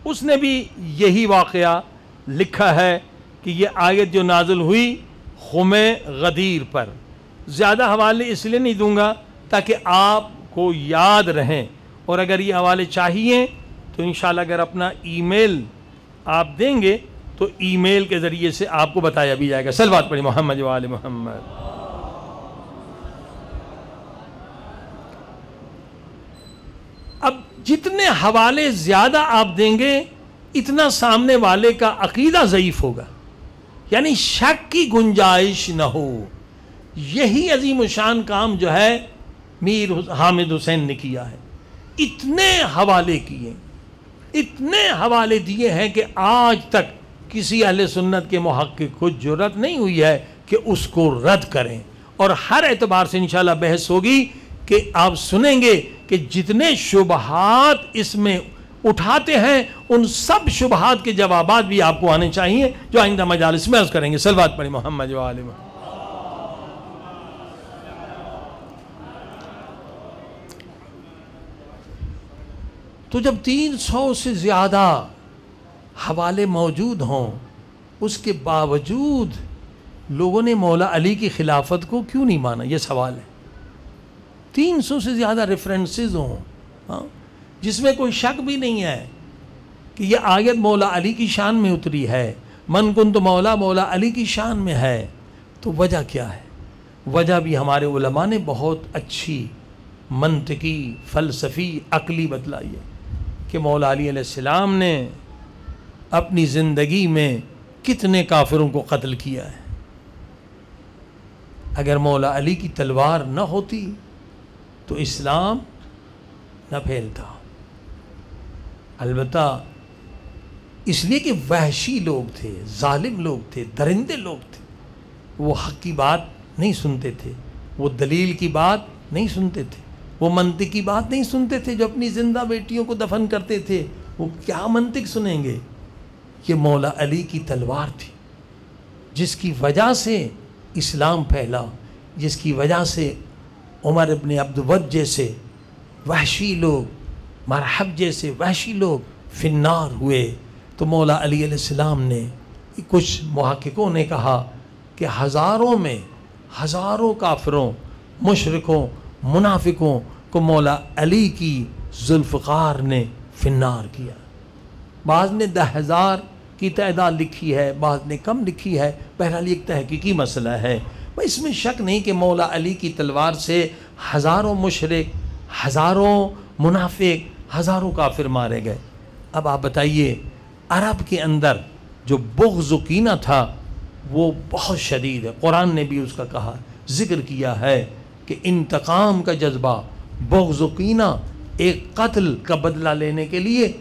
اس نے بھی یہی واقعہ لکھا ہے کہ یہ آیت جو نازل ہوئی قوم غدیر پر. زیادہ حوالے اس لیے نہیں دوں گا تاکہ آپ کو یاد رہیں. اور اگر یہ حوالے چاہیے تو انشاءاللہ اگر اپنا ای میل آپ دیں گے تو ای میل کے ذریعے سے آپ کو بتایا بھی جائے گا. صلوات پڑھیں محمد و آل محمد. اب جتنے حوالے زیادہ آپ دیں گے اتنا سامنے والے کا عقیدہ ضعیف ہوگا، یعنی شک کی گنجائش نہ ہو. یہی عظیم الشان کام جو ہے میر حامد حسین نے کیا ہے. اتنے حوالے کیے، اتنے حوالے دیے ہیں کہ آج تک کسی اہل سنت کے محقق کو جرأت نہیں ہوئی ہے کہ اس کو رد کریں. اور ہر اعتبار سے انشاءاللہ بحث ہوگی کہ آپ سنیں گے کہ جتنے شبہات اس میں اٹھاتے ہیں ان سب شبہات کے جوابات بھی آپ کو آنے چاہیے جو آئندہ مجالس میں عرض کریں گے. صلوات پڑھیں محمد و آل محمد. تو جب 300 سے زیادہ حوالے موجود ہوں اس کے باوجود لوگوں نے مولا علی کی خلافت کو کیوں نہیں مانا؟ یہ سوال ہے. 300 سے زیادہ ریفرنسز ہوں جس میں کوئی شک بھی نہیں ہے کہ یہ آیت مولا علی کی شان میں اتری ہے، من کنت مولا، مولا علی کی شان میں ہے. تو وجہ کیا ہے؟ وجہ بھی ہمارے علماء نے بہت اچھی منطقی فلسفی عقلی بتلائی ہے کہ مولا علی علیہ السلام نے اپنی زندگی میں کتنے کافروں کو قتل کیا ہے. اگر مولا علی کی تلوار نہ ہوتی تو اسلام نہ پھیلتا. البتہ اس لیے کہ وحشی لوگ تھے، ظالم لوگ تھے، درندے لوگ تھے. وہ حق کی بات نہیں سنتے تھے، وہ دلیل کی بات نہیں سنتے تھے، وہ منطق کی بات نہیں سنتے تھے. جو اپنی زندہ بیٹیوں کو دفن کرتے تھے وہ کیا منطق سنیں گے؟ یہ مولا علی کی تلوار تھی جس کی وجہ سے اسلام پھیلا، جس کی وجہ سے عمر ابن عبدود جیسے وحشی لوگ، مرحب جیسے وحشی لوگ فی النار ہوئے. تو مولا علی علیہ السلام نے، کچھ محققوں نے کہا کہ ہزاروں میں ہزاروں کافروں، مشرکوں، منافقوں کو مولا علی کی ذوالفقار نے فی النار کیا. بعض نے 10,000 کی تعداد لکھی ہے، بعض نے کم لکھی ہے. بہرحال ایک تحقیقی مسئلہ ہے. اس میں شک نہیں کہ مولا علی کی تلوار سے ہزاروں مشرک، ہزاروں منافق، ہزاروں کافر مارے گئے. اب آپ بتائیے عرب کے اندر جو بغض و کینہ تھا وہ بہت شدید ہے. قرآن نے بھی اس کا کہا، ذکر کیا ہے کہ انتقام کا جذبہ، بغض و کینہ، ایک قتل کا بدلہ لینے کے لیے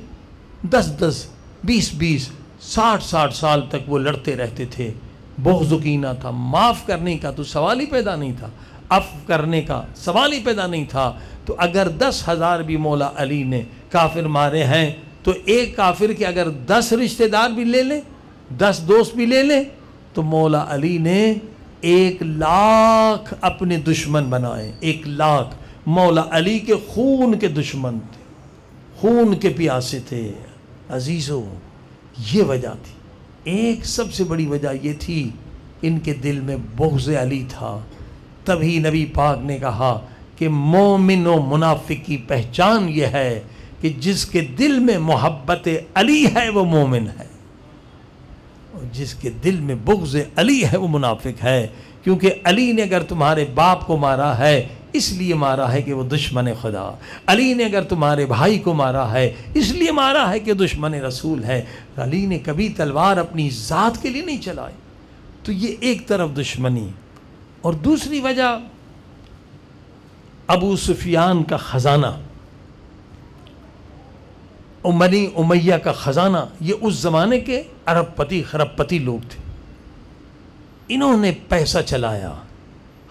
10-10، 20-20، 60-60 سال تک وہ لڑتے رہتے تھے. بغض و کینہ تھا. معاف کرنے کا تو سوال ہی پیدا نہیں تھا، عفو کرنے کا سوال ہی پیدا نہیں تھا. تو اگر 10,000 بھی مولا علی نے کافر مارے ہیں تو ایک کافر کے اگر 10 رشتہ دار بھی لے لیں، 10 دوست بھی لے لیں، تو مولا علی نے 1,00,000 اپنے دشمن بنائے. 1,00,000 مولا علی کے خون کے دشمن تھے، خون کے پیاسے تھے. عزیزو یہ وجہ تھی. ایک سب سے بڑی وجہ یہ تھی ان کے دل میں بغض علی تھا. تبھی نبی پاک نے کہا کہ مومن و منافق کی پہچان یہ ہے کہ جس کے دل میں محبت علی ہے وہ مومن ہے، اور جس کے دل میں بغض علی ہے وہ منافق ہے. کیونکہ علی نے اگر تمہارے باپ کو مارا ہے اس لیے مارا ہے کہ وہ دشمن خدا. علی نے اگر تمہارے بھائی کو مارا ہے اس لیے مارا ہے کہ دشمن رسول ہے. علی نے کبھی تلوار اپنی ذات کے لیے نہیں چلائی. تو یہ ایک طرف دشمنی. اور دوسری وجہ ابو سفیان کا خزانہ، بنی امیہ کا خزانہ. یہ اس زمانے کے ارب پتی خرب پتی لوگ تھے. انہوں نے پیسہ چلایا،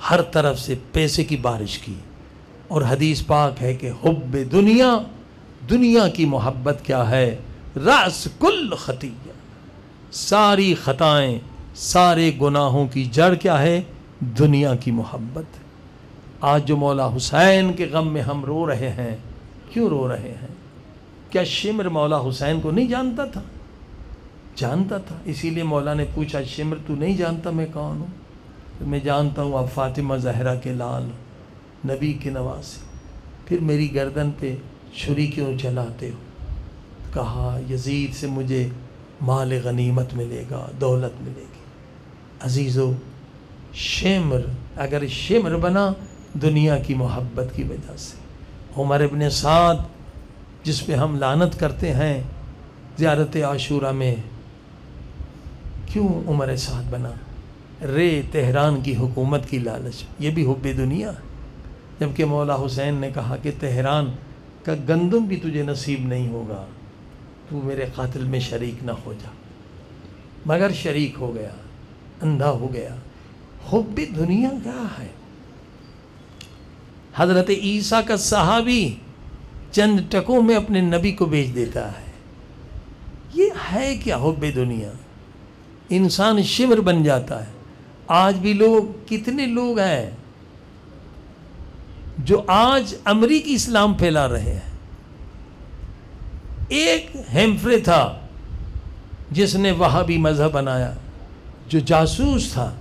ہر طرف سے پیسے کی بارش کی. اور حدیث پاک ہے کہ حب دنیا، دنیا کی محبت کیا ہے؟ رأس کل خطیہ، ساری خطائیں، سارے گناہوں کی جڑ کیا ہے؟ دنیا کی محبت. آج جو مولا حسین کے غم میں ہم رو رہے ہیں، کیوں رو رہے ہیں؟ کیا شمر مولا حسین کو نہیں جانتا تھا؟ جانتا تھا. اسی لیے مولا نے پوچھا شمر تو نہیں جانتا میں کون ہوں؟ میں جانتا ہوں آپ فاطمہ زہرا کے لال، نبی کے نواسے. پھر میری گردن پہ چھری کیوں چلاتے ہو؟ کہا یزید سے مجھے مال غنیمت ملے گا، دولت ملے گی۔ عزیزو، شمر اگر شمر بنا دنیا کی محبت کی وجہ سے، عمر ابن سعد جس پہ ہم لعنت کرتے ہیں زیارت عاشورہ میں، کیوں عمر سعد بنا؟ رے تہران کی حکومت کی لالچ، یہ بھی حب دنیا۔ جبکہ مولا حسین نے کہا کہ تہران کا گندم بھی تجھے نصیب نہیں ہوگا، تو میرے قاتل میں شریک نہ ہو جا، مگر شریک ہو گیا، اندھا ہو گیا۔ حب دنیا کیا ہے؟ حضرت عیسیٰ کا صحابی چند ٹکوں میں اپنے نبی کو بیچ دیتا ہے۔ یہ ہے کیا حب دنیا؟ انسان شمر بن جاتا ہے۔ آج بھی لوگ، کتنے لوگ ہیں جو آج امریکی اسلام پھیلا رہے ہیں۔ ایک ہیمفرے تھا جس نے وہابی مذہب بنایا، جو جاسوس تھا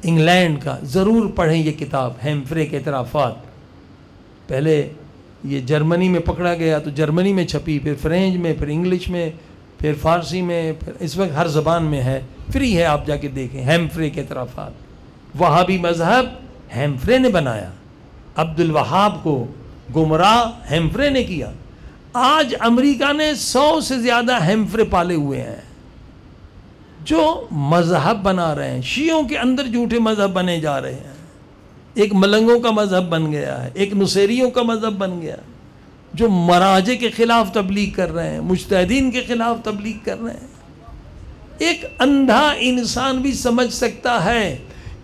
انگلینڈ کا۔ ضرور پڑھیں یہ کتاب، ہیمفرے کے اعترافات۔ پہلے یہ جرمنی میں پکڑا گیا تو جرمنی میں چھپی، پھر فرینچ میں، پھر انگلش میں، پھر فارسی میں، پھر اس وقت ہر زبان میں ہے، فری ہے، آپ جا کے دیکھیں۔ ہیمفرے کے اعترافات، وہابی مذہب ہیمفرے نے بنایا، عبد الوہاب کو گمراہ ہیمفرے نے کیا۔ آج امریکہ نے 100 سے زیادہ ہیمفرے پالے ہوئے ہیں جو مذہب بنا رہے ہیں۔ شیعوں کے اندر جھوٹے مذہب بنے جا رہے ہیں۔ ایک ملنگوں کا مذہب بن گیا ہے، ایک نصیریوں کا مذہب بن گیا، جو مراجع کے خلاف تبلیغ کر رہے ہیں، مجتہدین کے خلاف تبلیغ کر رہے ہیں۔ ایک اندھا انسان بھی سمجھ سکتا ہے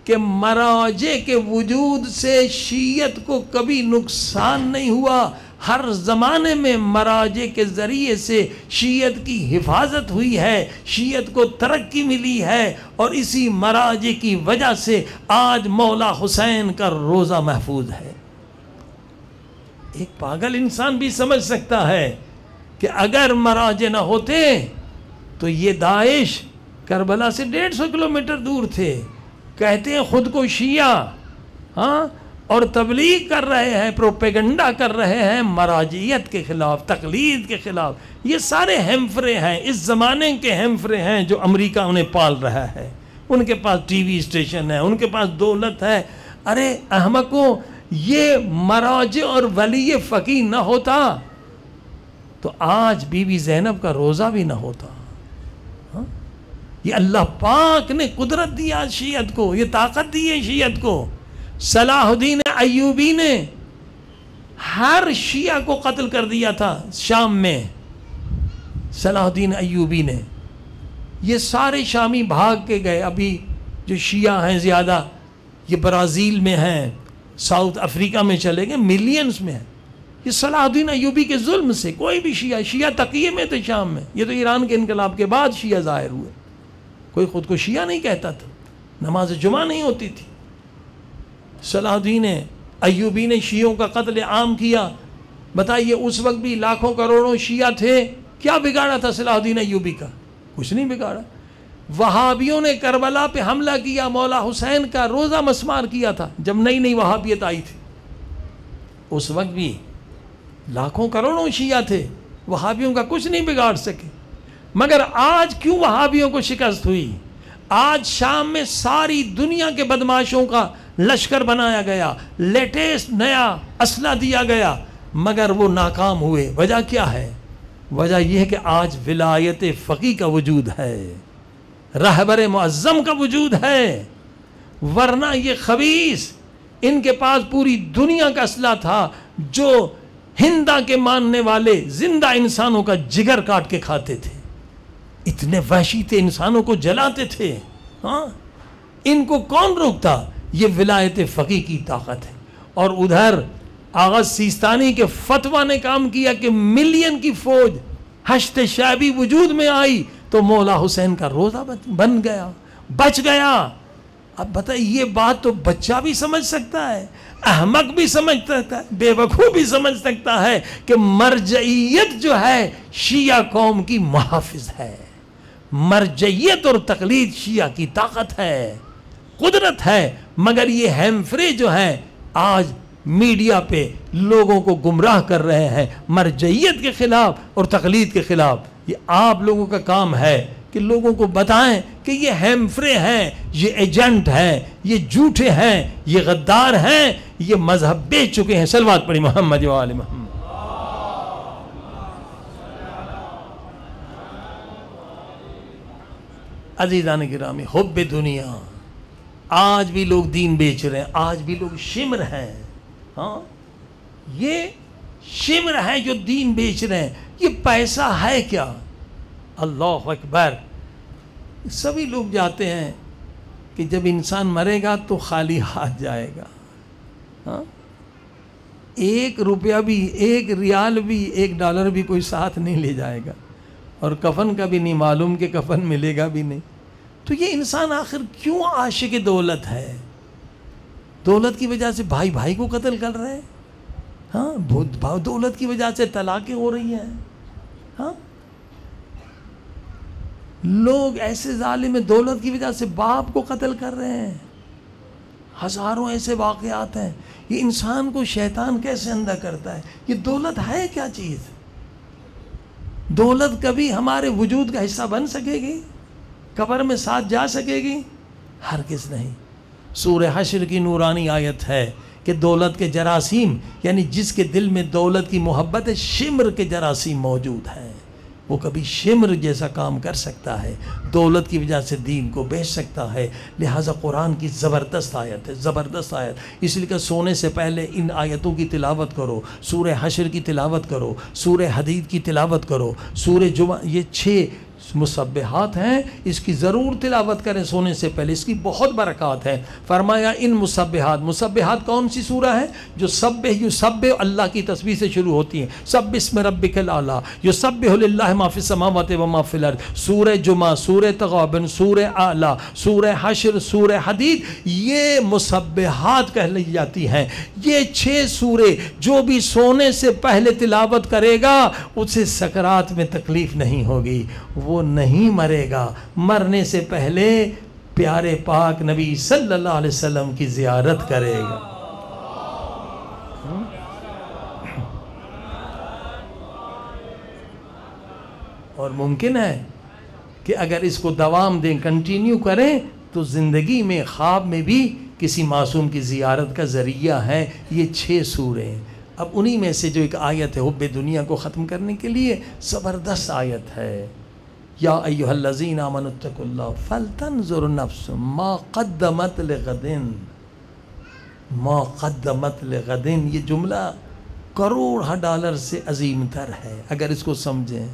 کہ مراجع کے وجود سے شیعت کو کبھی نقصان نہیں ہوا۔ ہر زمانے میں مراجع کے ذریعے سے شیعت کی حفاظت ہوئی ہے، شیعت کو ترقی ملی ہے، اور اسی مراجع کی وجہ سے آج مولا حسین کا روزہ محفوظ ہے۔ ایک پاگل انسان بھی سمجھ سکتا ہے کہ اگر مراجع نہ ہوتے تو یہ داعش کربلا سے 150 کلومیٹر دور تھے، کہتے ہیں خود کو شیعہ، ہاں، اور تبلیغ کر رہے ہیں، پروپیگنڈا کر رہے ہیں مراجعیت کے خلاف، تقلید کے خلاف۔ یہ سارے ہیمفرے ہیں، اس زمانے کے ہیمفرے ہیں جو امریکہ انہیں پال رہا ہے۔ ان کے پاس ٹی وی اسٹیشن ہے، ان کے پاس دولت ہے۔ ارے احمقوں، یہ مراجع اور ولی فقیہ نہ ہوتا تو آج بی بی زینب کا روزہ بھی نہ ہوتا۔ یہ اللہ پاک نے قدرت دیا شیعت کو، یہ طاقت دی ہے شیعت کو۔ صلاح الدین ایوبی نے ہر شیعہ کو قتل کر دیا تھا شام میں، صلاح الدین ایوبی نے۔ یہ سارے شامی بھاگ کے گئے۔ ابھی جو شیعہ ہیں زیادہ یہ برازیل میں ہیں، ساؤتھ افریقہ میں چلے گئے، ملینز میں ہیں۔ یہ صلاح الدین ایوبی کے ظلم سے کوئی بھی شیعہ تقیے میں تھے شام میں۔ یہ تو ایران کے انقلاب کے بعد شیعہ ظاہر ہوئے۔ کوئی خود کو شیعہ نہیں کہتا تھا، نماز جمعہ نہیں ہوتی تھی۔ صلاح الدین ایوبی نے شیعوں کا قتل عام کیا۔ بتائیے اس وقت بھی لاکھوں کروڑوں شیعہ تھے، کیا بگاڑا تھا صلاح الدین ایوبی کا؟ کچھ نہیں بگاڑا۔ وہابیوں نے کربلا پہ حملہ کیا، مولا حسین کا روزہ مسمار کیا تھا جب نئی نئی وہابیت آئی تھی۔ اس وقت بھی لاکھوں کروڑوں شیعہ تھے، وہابیوں کا کچھ نہیں بگاڑ سکے۔ مگر آج کیوں وہابیوں کو شکست ہوئی؟ آج شام میں ساری دنیا کے بدماشوں کا لشکر بنایا گیا، لیٹسٹ نیا اسلحہ دیا گیا، مگر وہ ناکام ہوئے۔ وجہ کیا ہے؟ وجہ یہ ہے کہ آج ولایت فقیہ کا وجود ہے، رہبر معظم کا وجود ہے، ورنہ یہ خبیث ان کے پاس پوری دنیا کا اسلحہ تھا جو ہندا کے ماننے والے زندہ انسانوں کا جگر کاٹ کے کھاتے تھے، اتنے وحشی تھے، انسانوں کو جلاتے تھے۔ ہاں، ان کو کون روکتا؟ یہ ولایت فقیہ کی طاقت ہے۔ اور ادھر آغا سیستانی کے فتویٰ نے کام کیا کہ ملین کی فوج ہشت شعبی وجود میں آئی تو مولا حسین کا روزہ بن گیا، بچ گیا۔ اب بتائیے، یہ بات تو بچہ بھی سمجھ سکتا ہے، احمق بھی سمجھ سکتا ہے، بے وقوف بھی سمجھ سکتا ہے کہ مرجعیت جو ہے شیعہ قوم کی محافظ ہے۔ مرجعیت اور تقلید شیعہ کی طاقت ہے، قدرت ہے۔ مگر یہ ہیمفرے جو ہیں آج میڈیا پہ لوگوں کو گمراہ کر رہے ہیں مرجعیت کے خلاف اور تقلید کے خلاف. یہ آپ لوگوں کا کام ہے کہ لوگوں کو بتائیں کہ یہ ہیمفرے ہیں، یہ ایجنٹ ہیں، یہ جھوٹے ہیں، یہ غدار ہیں، یہ مذہب بیچ چکے ہیں. صلوات پڑھی محمد و آل محمد. عزیزان گرامی، حب دنیا، آج بھی لوگ دین بیچ رہے ہیں، آج بھی لوگ شمر ہیں. ہاں، یہ شمر ہیں جو دین بیچ رہے ہیں. یہ پیسہ ہے کیا؟ اللہ اکبر. سبھی لوگ جاتے ہیں کہ جب انسان مرے گا تو خالی ہاتھ جائے گا. ہاں، 1 روپیہ بھی، 1 ریال بھی، 1 ڈالر بھی کوئی ساتھ نہیں لے جائے گا، اور کفن کا بھی نہیں معلوم کہ کفن ملے گا بھی نہیں. تو یہ انسان آخر کیوں عاشق دولت ہے؟ دولت کی وجہ سے بھائی بھائی کو قتل کر رہے ہیں. ہاں، دولت کی وجہ سے طلاقیں ہو رہی ہیں. ہاں، لوگ ایسے ظالم ہیں دولت کی وجہ سے باپ کو قتل کر رہے ہیں. ہزاروں ایسے واقعات ہیں. یہ انسان کو شیطان کیسے اندھا کرتا ہے؟ یہ دولت ہے کیا چیز؟ دولت کبھی ہمارے وجود کا حصہ بن سکے گی؟ قبر میں ساتھ جا سکے گی؟ ہرگز نہیں. سورہ حشر کی نورانی آیت ہے کہ دولت کے جراثیم، یعنی جس کے دل میں دولت کی محبت ہے، شمر کے جراثیم موجود ہیں. وہ کبھی شمر جیسا کام کر سکتا ہے، دولت کی وجہ سے دین کو بیچ سکتا ہے. لہٰذا قرآن کی زبردست آیت ہے، زبردست آیت. اس لیے کہ سونے سے پہلے ان آیتوں کی تلاوت کرو. سورہ حشر کی تلاوت کرو، سورہ حدید کی تلاوت کرو، سورہ جمعہ. یہ 6 مسبحات ہیں، اس کی ضرور تلاوت کریں سونے سے پہلے. اس کی بہت برکات ہیں. فرمایا ان مسبحات کون سی سورہ ہے؟ جو سبح اللہ کی تسبیح سے شروع ہوتی ہیں. سبح اسم ربک الاعلی، یسبح للہ ما فی السماوات و ما فی الارض. سورہ جمعہ، سورہ تغابن، سورہ اعلی، سورہ حشر، سورہ حدید، یہ مسبحات کہلائی جاتی ہیں. یہ 6 سورے جو بھی سونے سے پہلے تلاوت کرے گا اسے سکرات میں تکلیف نہیں ہوگی، وہ نہیں مرے گا. مرنے سے پہلے پیارے پاک نبی صلی اللہ علیہ وسلم کی زیارت کرے گا. اور ممکن ہے کہ اگر اس کو دوام دیں، کنٹینیو کریں، تو زندگی میں خواب میں بھی کسی معصوم کی زیارت کا ذریعہ ہے یہ 6 سورے. اب انہی میں سے جو ایک آیت ہے حب دنیا کو ختم کرنے کے لیے زبردست آیت ہے. یا ایھا الذین آمنوا اتقوا اللہ فلتنظر نفس ما قدمت لغد، ما قدمت لغد. یہ جملہ کروڑ ڈالر سے عظیم تر ہے اگر اس کو سمجھیں.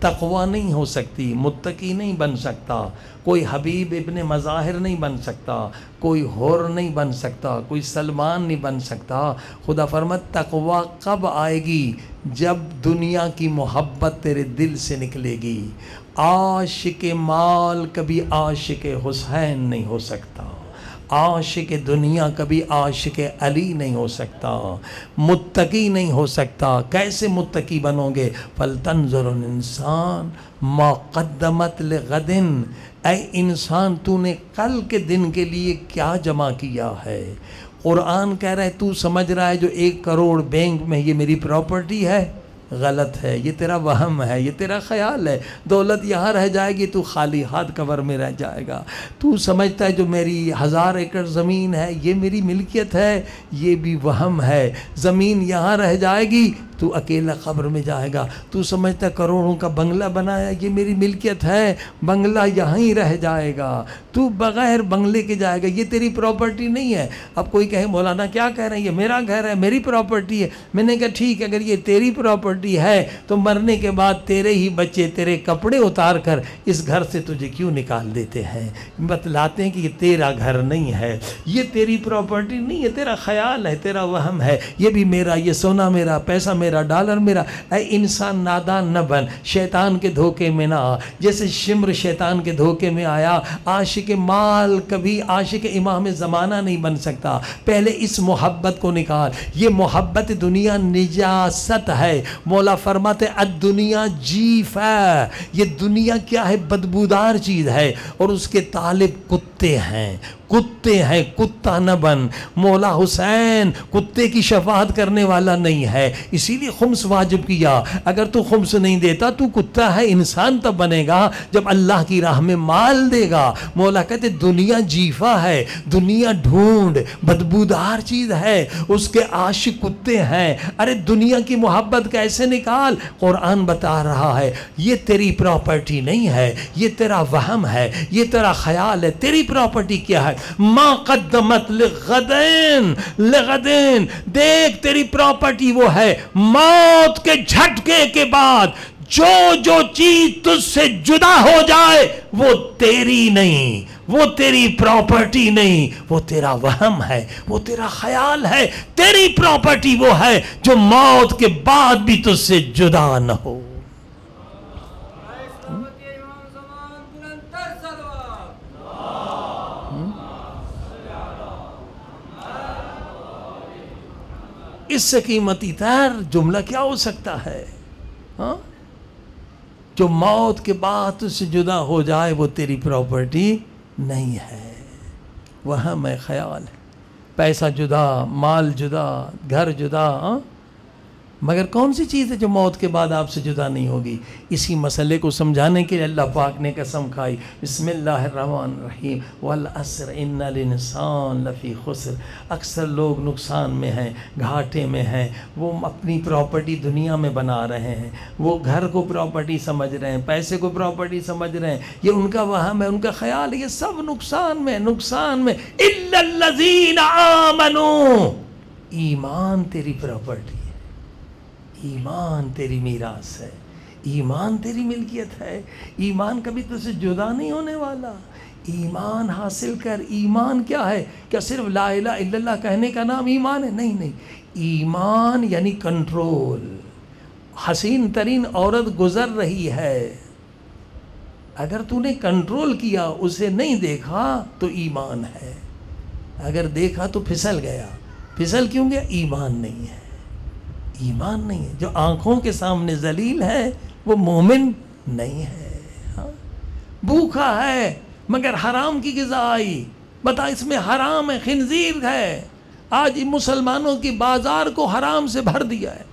تقوی نہیں ہو سکتی، متقی نہیں بن سکتا، کوئی حبیب ابن مظاہر نہیں بن سکتا، کوئی حور نہیں بن سکتا، کوئی سلمان نہیں بن سکتا. خدا فرماتا تقوی کب آئے گی؟ جب دنیا کی محبت تیرے دل سے نکلے گی. عاشق مال کبھی عاشق حسین نہیں ہو سکتا، عاشق دنیا کبھی عاشق علی نہیں ہو سکتا، متقی نہیں ہو سکتا. کیسے متقی بنو گے؟ فَلْتَنْظُرُ الْإِنسَانُ مَا قَدَّمَتْ لِغَدٍ. اے انسان، تو نے کل کے دن کے لیے کیا جمع کیا ہے؟ قرآن کہہ رہا ہے تو سمجھ رہا ہے جو 1 کروڑ بینک میں یہ میری پراپرٹی ہے. غلط ہے، یہ تیرا وہم ہے، یہ تیرا خیال ہے. دولت یہاں رہ جائے گی، تو خالی ہاتھ قبر میں رہ جائے گا. تو سمجھتا ہے جو میری 1000 ایکڑ زمین ہے یہ میری ملکیت ہے، یہ بھی وہم ہے. زمین یہاں رہ جائے گی، تو اکیلا قبر میں جائے گا. تو سمجھتا ہے کروڑوں کا بنگلہ بنایا یہ میری ملکیت ہے، بنگلہ یہاں ہی رہ جائے گا. تو بغیر بنگلے کے جائے گا، یہ تیری پراپرٹی نہیں ہے. اب کوئی کہے مولانا کیا کہہ رہے ہیں، یہ میرا گھر ہے، میری پراپرٹی ہے. میں نے کہا ٹھیک ہے، اگر یہ تیری پراپرٹی ہے تو مرنے کے بعد تیرے ہی بچے تیرے کپڑے اتار کر اس گھر سے تجھے کیوں نکال دیتے ہیں؟ بتلاتے ہیں کہ یہ تیرا گھر نہیں ہے، یہ تیری پراپرٹی نہیں ہے، تیرا خیال ہے، تیرا وہم ہے. یہ بھی میرا، یہ سونا میرا، پیسہ میرا، ڈالر میرا. اے انسان نادان نہ بن، شیطان کے دھوکے میں نہ آ. جیسے شمر شیطان کے دھوکے میں آیا. عاشق مال کبھی عاشق امام زمانہ نہیں بن سکتا. پہلے اس محبت کو نکال. یہ محبت دنیا نجاست ہے. مولا فرماتے الدنیا جیف ہے، یہ دنیا کیا ہے؟ بدبودار چیز ہے، اور اس کے طالب کتا کتے ہیں، کتے ہیں، کتا نہ بن۔ مولا حسین کتے کی شفاعت کرنے والا نہیں ہے، اسی لیے خمس واجب کیا۔ اگر تو خمس نہیں دیتا تو کتا ہے، انسان تب بنے گا جب اللہ کی راہ میں مال دے گا۔ مولا کہتے دنیا جیفا ہے، دنیا ڈھونڈ، بدبودار چیز ہے، اس کے عاشق کتے ہیں۔ ارے دنیا کی محبت کیسے نکال؟ قرآن بتا رہا ہے یہ تیری پراپرٹی نہیں ہے، یہ تیرا وہم ہے، یہ تیرا خیال ہے۔ تیری پراپرٹی کیا ہے؟ ما قدمت لغدین، لغدین، دیکھ تیری پراپرٹی وہ ہے موت کے جھٹکے کے بعد جو چیز تجھ سے جدا ہو جائے وہ تیری نہیں، وہ تیری پراپرٹی نہیں، وہ تیرا وہم ہے، وہ تیرا خیال ہے۔ تیری پراپرٹی وہ ہے جو موت کے بعد بھی تجھ سے جدا نہ ہو۔ اس سے قیمتی تر جملہ کیا ہو سکتا ہے؟ ہاں؟ جو موت کے بعد تجھ سے جدا ہو جائے وہ تیری پراپرٹی نہیں ہے، وہم ہے، خیال ہے۔ پیسہ جدا، مال جدا، گھر جدا، ہاں؟ مگر کون سی چیز ہے جو موت کے بعد آپ سے جدا نہیں ہوگی؟ اسی مسئلے کو سمجھانے کے لیے اللہ پاک نے قسم کھائی، بسم اللہ الرحمن الرحیم، والعصر ان الانسان لفی خسر۔ اکثر لوگ نقصان میں ہیں، گھاٹے میں ہیں، وہ اپنی پراپرٹی دنیا میں بنا رہے ہیں، وہ گھر کو پراپرٹی سمجھ رہے ہیں، پیسے کو پراپرٹی سمجھ رہے ہیں، یہ ان کا وہم ہے، ان کا خیال ہے، یہ سب نقصان میں، نقصان میں۔ الا الذین آمنوا، ایمان تیری پراپرٹی، ایمان تیری میراث ہے، ایمان تیری ملکیت ہے۔ ایمان کبھی تجھ سے جدا نہیں ہونے والا۔ ایمان حاصل کر۔ ایمان کیا ہے؟ کیا صرف لا الہ الا اللہ کہنے کا نام ایمان ہے؟ نہیں نہیں، ایمان یعنی کنٹرول۔ حسین ترین عورت گزر رہی ہے، اگر تو نے کنٹرول کیا، اسے نہیں دیکھا تو ایمان ہے، اگر دیکھا تو پھسل گیا۔ پھسل کیوں گیا؟ ایمان نہیں ہے، ایمان نہیں ہے۔ جو آنکھوں کے سامنے ذلیل ہے وہ مومن نہیں ہے۔ ہاں؟ بھوکا ہے مگر حرام کی غذا آئی، بتا اس میں حرام ہے، خنزیر ہے۔ آج مسلمانوں کی بازار کو حرام سے بھر دیا ہے۔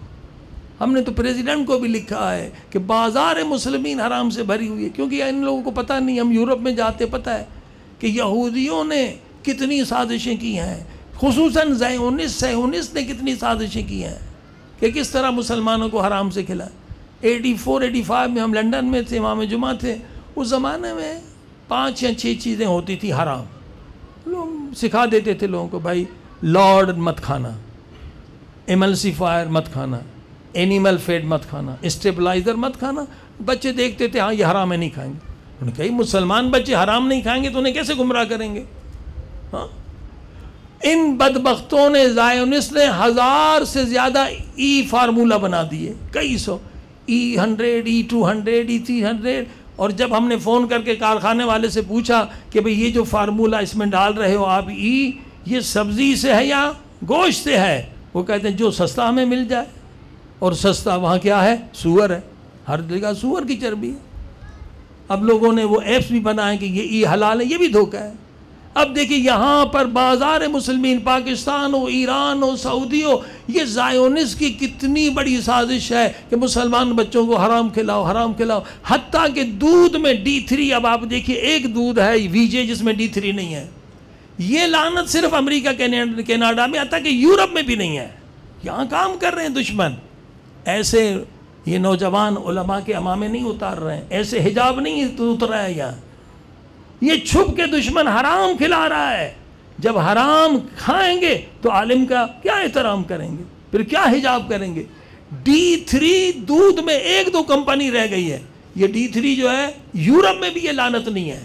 ہم نے تو پریزیڈنٹ کو بھی لکھا ہے کہ بازار مسلمین حرام سے بھری ہوئی ہے، کیونکہ ان لوگوں کو پتہ نہیں، ہم یورپ میں جاتے پتہ ہے کہ یہودیوں نے کتنی سازشیں کی ہیں، خصوصاً زیونسٹ نے کتنی سازشیں کی ہیں کہ کس طرح مسلمانوں کو حرام سے کھلائے۔ 84-85 میں ہم لنڈن میں تھے، امام جمعہ تھے، اس زمانے میں 5 یا 6 چیزیں ہوتی تھی حرام۔ لوگ سکھا دیتے تھے لوگوں کو، بھائی لارڈ مت کھانا، ایملسیفائر مت کھانا، اینیمل فیڈ مت کھانا، اسٹیبلائزر مت کھانا۔ بچے دیکھتے تھے ہاں یہ حرام ہے، نہیں کھائیں گے۔ انہوں نے کہا مسلمان بچے حرام نہیں کھائیں گے تو انہیں کیسے گمراہ کریں گے؟ ہاں؟ ان بدبختوں نے، زائونسٹ نے 1000 سے زیادہ فارمولہ بنا دیے، کئی سو، E100 E200 E300۔ اور جب ہم نے فون کر کے کارخانے والے سے پوچھا کہ بھئی یہ جو فارمولہ اس میں ڈال رہے ہو آپ، یہ سبزی سے ہے یا گوشت سے ہے؟ وہ کہتے ہیں جو سستا ہمیں مل جائے، اور سستا وہاں کیا ہے؟ سور ہے، ہر جگہ سور کی چربی ہے۔ اب لوگوں نے وہ ایپس بھی بنائے کہ یہ حلال ہے، یہ بھی دھوکہ ہے۔ اب دیکھیں یہاں پر بازار مسلمین، پاکستان ہو، ایران ہو، سعودی ہو، یہ زائونسٹ کی کتنی بڑی سازش ہے کہ مسلمان بچوں کو حرام کھلاؤ، حرام کھلاؤ۔ حتیٰ کہ دودھ میں D3، اب آپ دیکھیے ایک دودھ ہے VJ جس میں D3 نہیں ہے۔ یہ لعنت صرف امریکہ کینیڈا میں، حتیٰ کہ یورپ میں بھی نہیں ہے۔ یہاں کام کر رہے ہیں دشمن، ایسے یہ نوجوان علماء کے امامے نہیں اتار رہے ہیں، ایسے حجاب نہیں اتر رہا ہے یہاں، یہ چھپ کے دشمن حرام کھلا رہا ہے۔ جب حرام کھائیں گے تو عالم کا کیا احترام کریں گے، پھر کیا حجاب کریں گے؟ D3 دودھ میں 1-2 کمپنی رہ گئی ہے، یہ D3 جو ہے یورپ میں بھی یہ لعنت نہیں ہے۔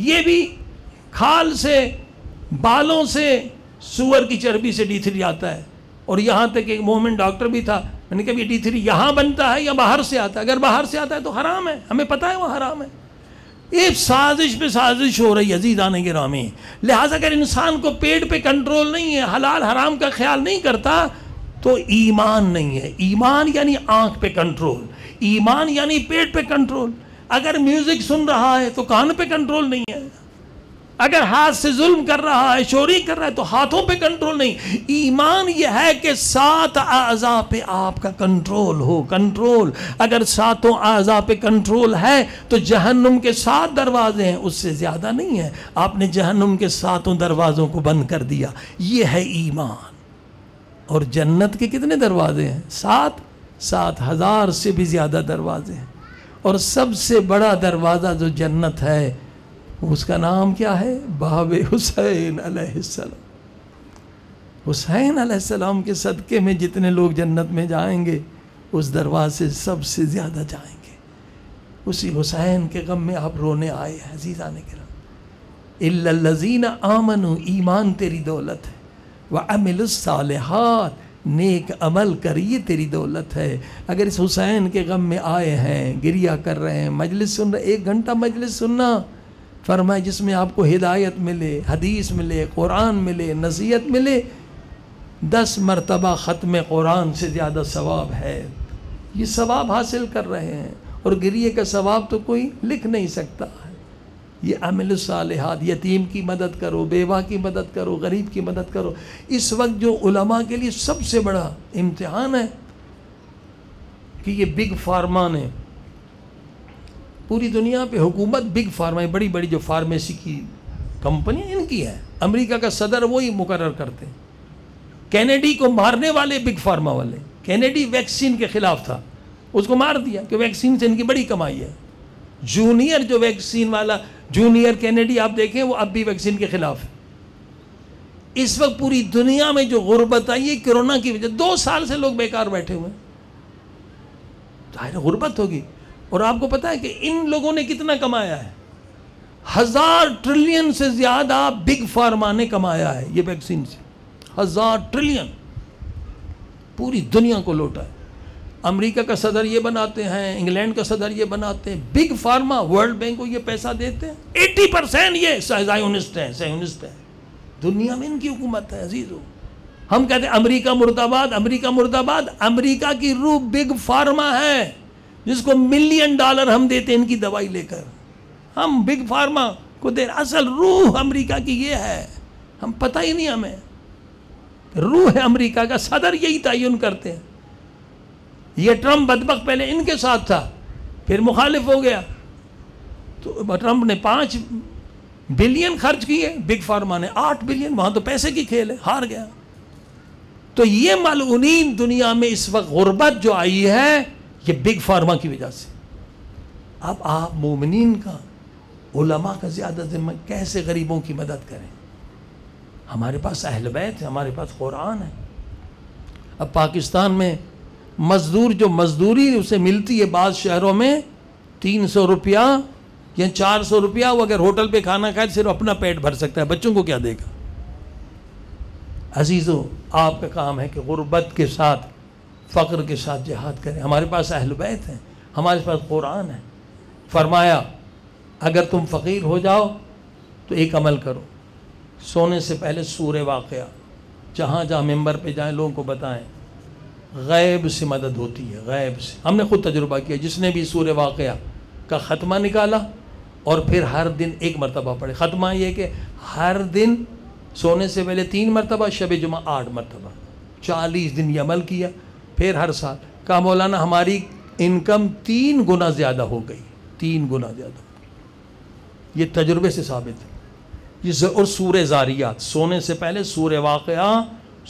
یہ بھی کھال سے، بالوں سے، سور کی چربی سے D3 آتا ہے۔ اور یہاں تک ایک مومن ڈاکٹر بھی تھا، میں نے کہا یہ D3 یہاں بنتا ہے یا باہر سے آتا ہے؟ اگر باہر سے آتا ہے تو حرام ہے، ہمیں پتہ ہے وہ حرام ہے۔ ایک سازش پہ سازش ہو رہی ہے عزیزان گرامی۔ لہٰذا اگر انسان کو پیٹ پہ کنٹرول نہیں ہے، حلال حرام کا خیال نہیں کرتا، تو ایمان نہیں ہے۔ ایمان یعنی آنکھ پہ کنٹرول، ایمان یعنی پیٹ پہ کنٹرول۔ اگر میوزک سن رہا ہے تو کان پہ کنٹرول نہیں ہے، اگر ہاتھ سے ظلم کر رہا ہے، چوری کر رہا ہے، تو ہاتھوں پہ کنٹرول نہیں. ایمان یہ ہے کہ 7 اعضاء پہ آپ کا کنٹرول ہو. کنٹرول اگر 7 اعضاء پہ کنٹرول ہے تو جہنم کے 7 دروازے ہیں، اس سے زیادہ نہیں ہے. آپ نے جہنم کے 7 دروازوں کو بند کر دیا. یہ ہے ایمان. اور جنت کے کتنے دروازے ہیں؟ 7,000 سے بھی زیادہ دروازے ہیں. اور سب سے بڑا دروازہ جو جنت ہے اس کا نام کیا ہے؟ باب حسین علیہ السلام. حسین علیہ السلام کے صدقے میں جتنے لوگ جنت میں جائیں گے اس دروازے سب سے زیادہ جائیں گے. اسی حسین کے غم میں آپ رونے آئے ہیں عزیزان کرام. الا الذین آمنوا، ایمان تیری دولت ہے. وعملوا الصالحات، نیک عمل کریے تیری دولت ہے. اگر اس حسین کے غم میں آئے ہیں، گریہ کر رہے ہیں، مجلس سن رہے، 1 گھنٹہ مجلس سننا، فرمائے جس میں آپ کو ہدایت ملے، حدیث ملے، قرآن ملے، نصیحت ملے، 10 مرتبہ ختم قرآن سے زیادہ ثواب ہے. یہ ثواب حاصل کر رہے ہیں. اور گریے کا ثواب تو کوئی لکھ نہیں سکتا ہے. یہ عمل الصالحات، یتیم کی مدد کرو، بیوہ کی مدد کرو، غریب کی مدد کرو. اس وقت جو علماء کے لیے سب سے بڑا امتحان ہے کہ یہ بگ فارما نے پوری دنیا پہ حکومت، بگ فارما، بڑی بڑی جو فارمیسی کی کمپنیاں ان کی ہیں. امریکہ کا صدر وہی مقرر کرتے ہیں. کینیڈی کو مارنے والے بگ فارما والے. کینیڈی ویکسین کے خلاف تھا، اس کو مار دیا کہ ویکسین سے ان کی بڑی کمائی ہے. جونیئر جو ویکسین والا جونیئر کینیڈی آپ دیکھیں وہ اب بھی ویکسین کے خلاف ہے. اس وقت پوری دنیا میں جو غربت آئی ہے کرونا کی وجہ، 2 سال سے لوگ بیکار بیٹھے ہوئے ہیں. ظاہر غربت ہوگی. اور آپ کو پتا ہے کہ ان لوگوں نے کتنا کمایا ہے؟ 1000 ٹریلین سے زیادہ بگ فارما نے کمایا ہے یہ ویکسین سے. 1000 ٹریلین پوری دنیا کو لوٹا ہے. امریکہ کا صدر یہ بناتے ہیں، انگلینڈ کا صدر یہ بناتے ہیں. بگ فارما ورلڈ بینک کو یہ پیسہ دیتے ہیں. 80% یہ زائونسٹ ہے. دنیا میں ان کی حکومت ہے عزیزو. ہم کہتے ہیں امریکہ مرد آباد، امریکہ مرد آباد. امریکہ کی روح بگ فارما ہے جس کو $1 ملین ہم دیتے ہیں ان کی دوائی لے کر. ہم بگ فارما کو دے. اصل روح امریکہ کی یہ ہے، ہم پتہ ہی نہیں ہمیں. روح ہے امریکہ کا. صدر یہی تعین کرتے ہیں. یہ ٹرمپ بدبخت پہلے ان کے ساتھ تھا، پھر مخالف ہو گیا تو ٹرمپ نے 5 بلین خرچ کیے، بگ فارما نے 8 بلین. وہاں تو پیسے کی کھیل ہے، ہار گیا. تو یہ ملعونین دنیا میں اس وقت غربت جو آئی ہے یہ بگ فارما کی وجہ سے. اب آپ مومنین کا، علماء کا زیادہ ذمہ، کیسے غریبوں کی مدد کریں؟ ہمارے پاس اہل بیت ہے، ہمارے پاس قرآن ہے. اب پاکستان میں مزدور جو مزدوری اسے ملتی ہے بعض شہروں میں 300 روپیہ یا 400 روپیہ، وہ اگر ہوٹل پہ کھانا کھائے صرف اپنا پیٹ بھر سکتا ہے، بچوں کو کیا دے گا؟ عزیزو آپ کا کام ہے کہ غربت کے ساتھ، فقر کے ساتھ جہاد کریں. ہمارے پاس اہل بیت ہیں، ہمارے پاس قرآن ہے. فرمایا اگر تم فقیر ہو جاؤ تو ایک عمل کرو، سونے سے پہلے سورہ واقعہ جہاں جہاں ممبر پہ جائیں لوگوں کو بتائیں. غیب سے مدد ہوتی ہے، غیب سے. ہم نے خود تجربہ کیا. جس نے بھی سورہ واقعہ کا ختمہ نکالا اور پھر ہر دن 1 مرتبہ پڑھے. ختمہ یہ کہ ہر دن سونے سے پہلے 3 مرتبہ، شب جمعہ 8 مرتبہ، 40 دن یہ عمل کیا. پھر ہر سال کہا مولانا ہماری انکم 3 گنا زیادہ ہو گئی، 3 گنا زیادہ ہو گئی. یہ تجربے سے ثابت ہے. اور سورہ زاریات، سونے سے پہلے سورہ واقعہ،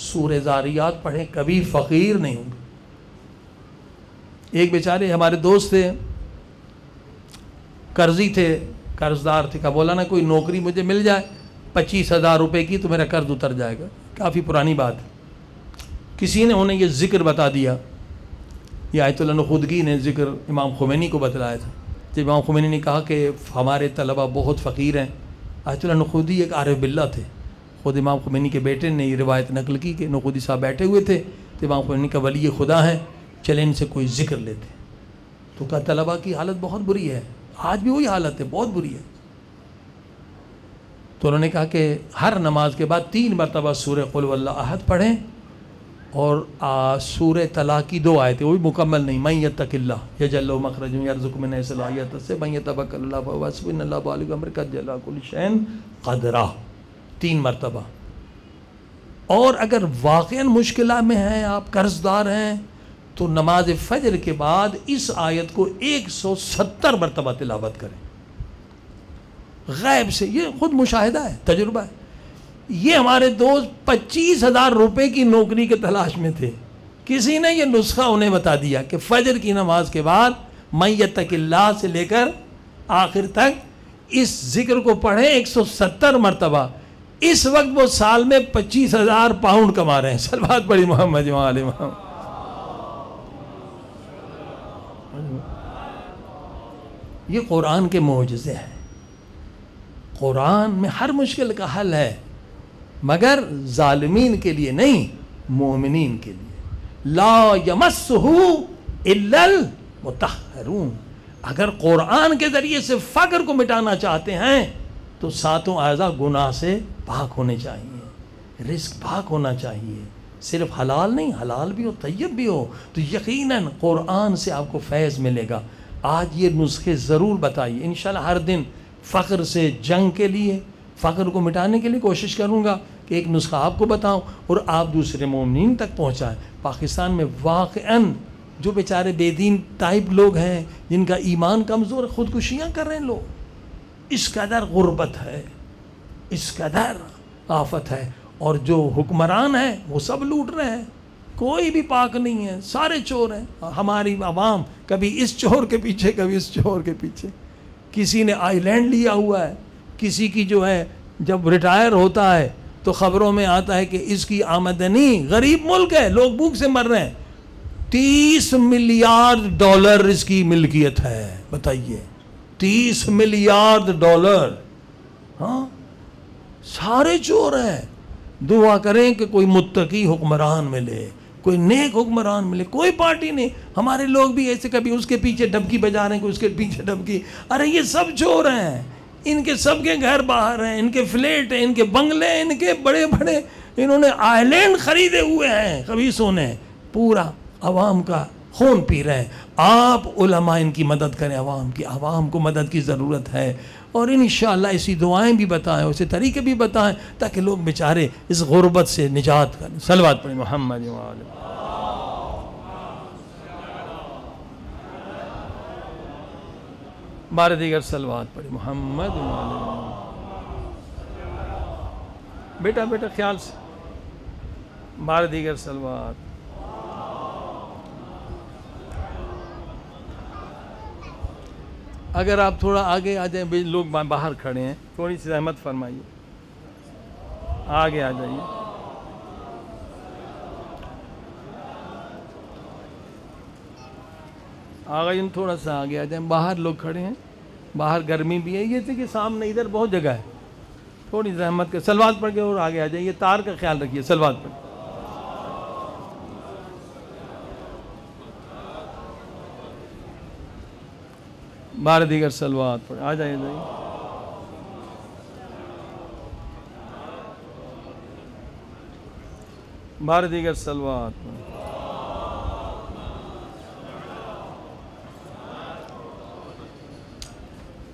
سورہ زاریات پڑھیں، کبھی فقیر نہیں ہوں گے. ایک بیچارے ہمارے دوست تھے، قرضی تھے، قرضدار تھے. کہا مولانا کوئی نوکری مجھے مل جائے 25,000 روپے کی تو میرا قرض اتر جائے گا. کافی پرانی بات ہے. کسی نے انہیں یہ ذکر بتا دیا. یہ آیت اللہ نخودگی نے ذکر امام خمینی کو بتلایا تھا. جب امام خمینی نے کہا کہ ہمارے طلبہ بہت فقیر ہیں. آیت اللہ نخودی ایک عارف باللہ تھے. خود امام خمینی کے بیٹے نے یہ روایت نقل کی کہ نخودی صاحب بیٹھے ہوئے تھے تو امام خمینی کا ولی خدا ہے، چلے ان سے کوئی ذکر لیتے. تو کہا طلبہ کی حالت بہت بری ہے، آج بھی وہی حالت ہے، بہت بری ہے. تو انہوں نے کہا کہ ہر نماز کے بعد 3 مرتبہ سورہ قل واللہ احد پڑھیں اور سورہ طلاق کی 2 آیتیں، وہ بھی مکمل نہیں، من یتق اللہ یجعل لہ مخرجا یرزقہ من حیث لا یحتسب من یتوکل علی اللہ فہو حسبہ ان اللہ بالغ امرہ قد جعل کل شیء قدرہ، 3 مرتبہ۔ اور اگر واقعاً مشکلات میں ہیں، آپ قرض دار ہیں، تو نماز فجر کے بعد اس آیت کو 170 مرتبہ تلاوت کریں غیب سے۔ یہ خود مشاہدہ ہے، تجربہ ہے۔ یہ ہمارے دوست 25,000 روپے کی نوکری کے تلاش میں تھے، کسی نے یہ نسخہ انہیں بتا دیا کہ فجر کی نماز کے بعد من یتق اللہ سے لے کر آخر تک اس ذکر کو پڑھیں 170 مرتبہ۔ اس وقت وہ سال میں 25,000 پاؤنڈ کما رہے ہیں۔ صلوات پڑھی محمد و آل محمد۔ یہ قرآن کے معجزے ہیں۔ قرآن میں ہر مشکل کا حل ہے، مگر ظالمین کے لیے نہیں، مومنین کے لیے۔ لا یمسہ الا المطہرون۔ اگر قرآن کے ذریعے سے فقر کو مٹانا چاہتے ہیں تو 7 اعضاء گناہ سے پاک ہونے چاہیے، رزق پاک ہونا چاہیے، صرف حلال نہیں، حلال بھی ہو، طیب بھی ہو، تو یقیناً قرآن سے آپ کو فیض ملے گا۔ آج یہ نسخے ضرور بتائیے، انشاءاللہ ہر دن فقر سے جنگ کے لیے، فقر کو مٹانے کے لیے کوشش کروں گا کہ ایک نسخہ آپ کو بتاؤں اور آپ دوسرے مومنین تک پہنچائیں۔ پاکستان میں واقعاً جو بیچارے بے دین ٹائپ لوگ ہیں، جن کا ایمان کمزور ہے، خودکشیاں کر رہے ہیں لوگ۔ اس قدر غربت ہے، اس قدر آفت ہے، اور جو حکمران ہیں وہ سب لوٹ رہے ہیں، کوئی بھی پاک نہیں ہے، سارے چور ہیں۔ ہماری عوام کبھی اس چور کے پیچھے، کبھی اس چور کے پیچھے۔ کسی نے آئی لینڈ لیا ہوا ہے، کسی کی جو ہے جب ریٹائر ہوتا ہے تو خبروں میں آتا ہے کہ اس کی آمدنی، غریب ملک ہے، لوگ بھوک سے مر رہے ہیں، 30 ملیارڈ ڈالر اس کی ملکیت ہے۔ بتائیے، 30 ملیارڈ ڈالر۔ ہاں، سارے چور ہیں۔ دعا کریں کہ کوئی متقی حکمران ملے، کوئی نیک حکمران ملے۔ کوئی پارٹی نہیں، ہمارے لوگ بھی ایسے کبھی اس کے پیچھے ڈبکی بجا رہے ہیں، کوئی اس کے پیچھے ڈبکی۔ ارے یہ سب چور ہیں، ان کے سب کے گھر باہر ہیں، ان کے فلیٹ ہیں، ان کے بنگلے ہیں، ان کے بڑے بڑے، انہوں نے آئی لینڈ خریدے ہوئے ہیں خبیثوں نے، پورا عوام کا خون پی رہے ہیں۔ آپ علماء ان کی مدد کریں، عوام کو مدد کی ضرورت ہے، اور انشاءاللہ ایسی دعائیں بھی بتائیں، ایسے طریقے بھی بتائیں تاکہ لوگ بیچارے اس غربت سے نجات کریں۔ صلوات پڑھیں محمد و آل محمد۔ بار دیگر صلوات پڑھیں محمد و آل محمد۔ بیٹا خیال سے، بار دیگر صلوات۔ اگر آپ تھوڑا آگے آ جائیں، لوگ باہر کھڑے ہیں، تھوڑی سی رحمت فرمائیے، آگے آ جائیے۔ آگے تھوڑا سا آگے آ جائیں، باہر لوگ کھڑے ہیں، باہر گرمی بھی ہے، یہ تھی کہ سامنے ادھر بہت جگہ ہے، تھوڑی زحمت کے صلوات پڑھ کے اور آگے آ جائیے، تار کا خیال رکھیے، صلوات پڑھ۔ بار دیگر صلوات پڑھ، آ جائیے بار دیگر صلوات پڑھ۔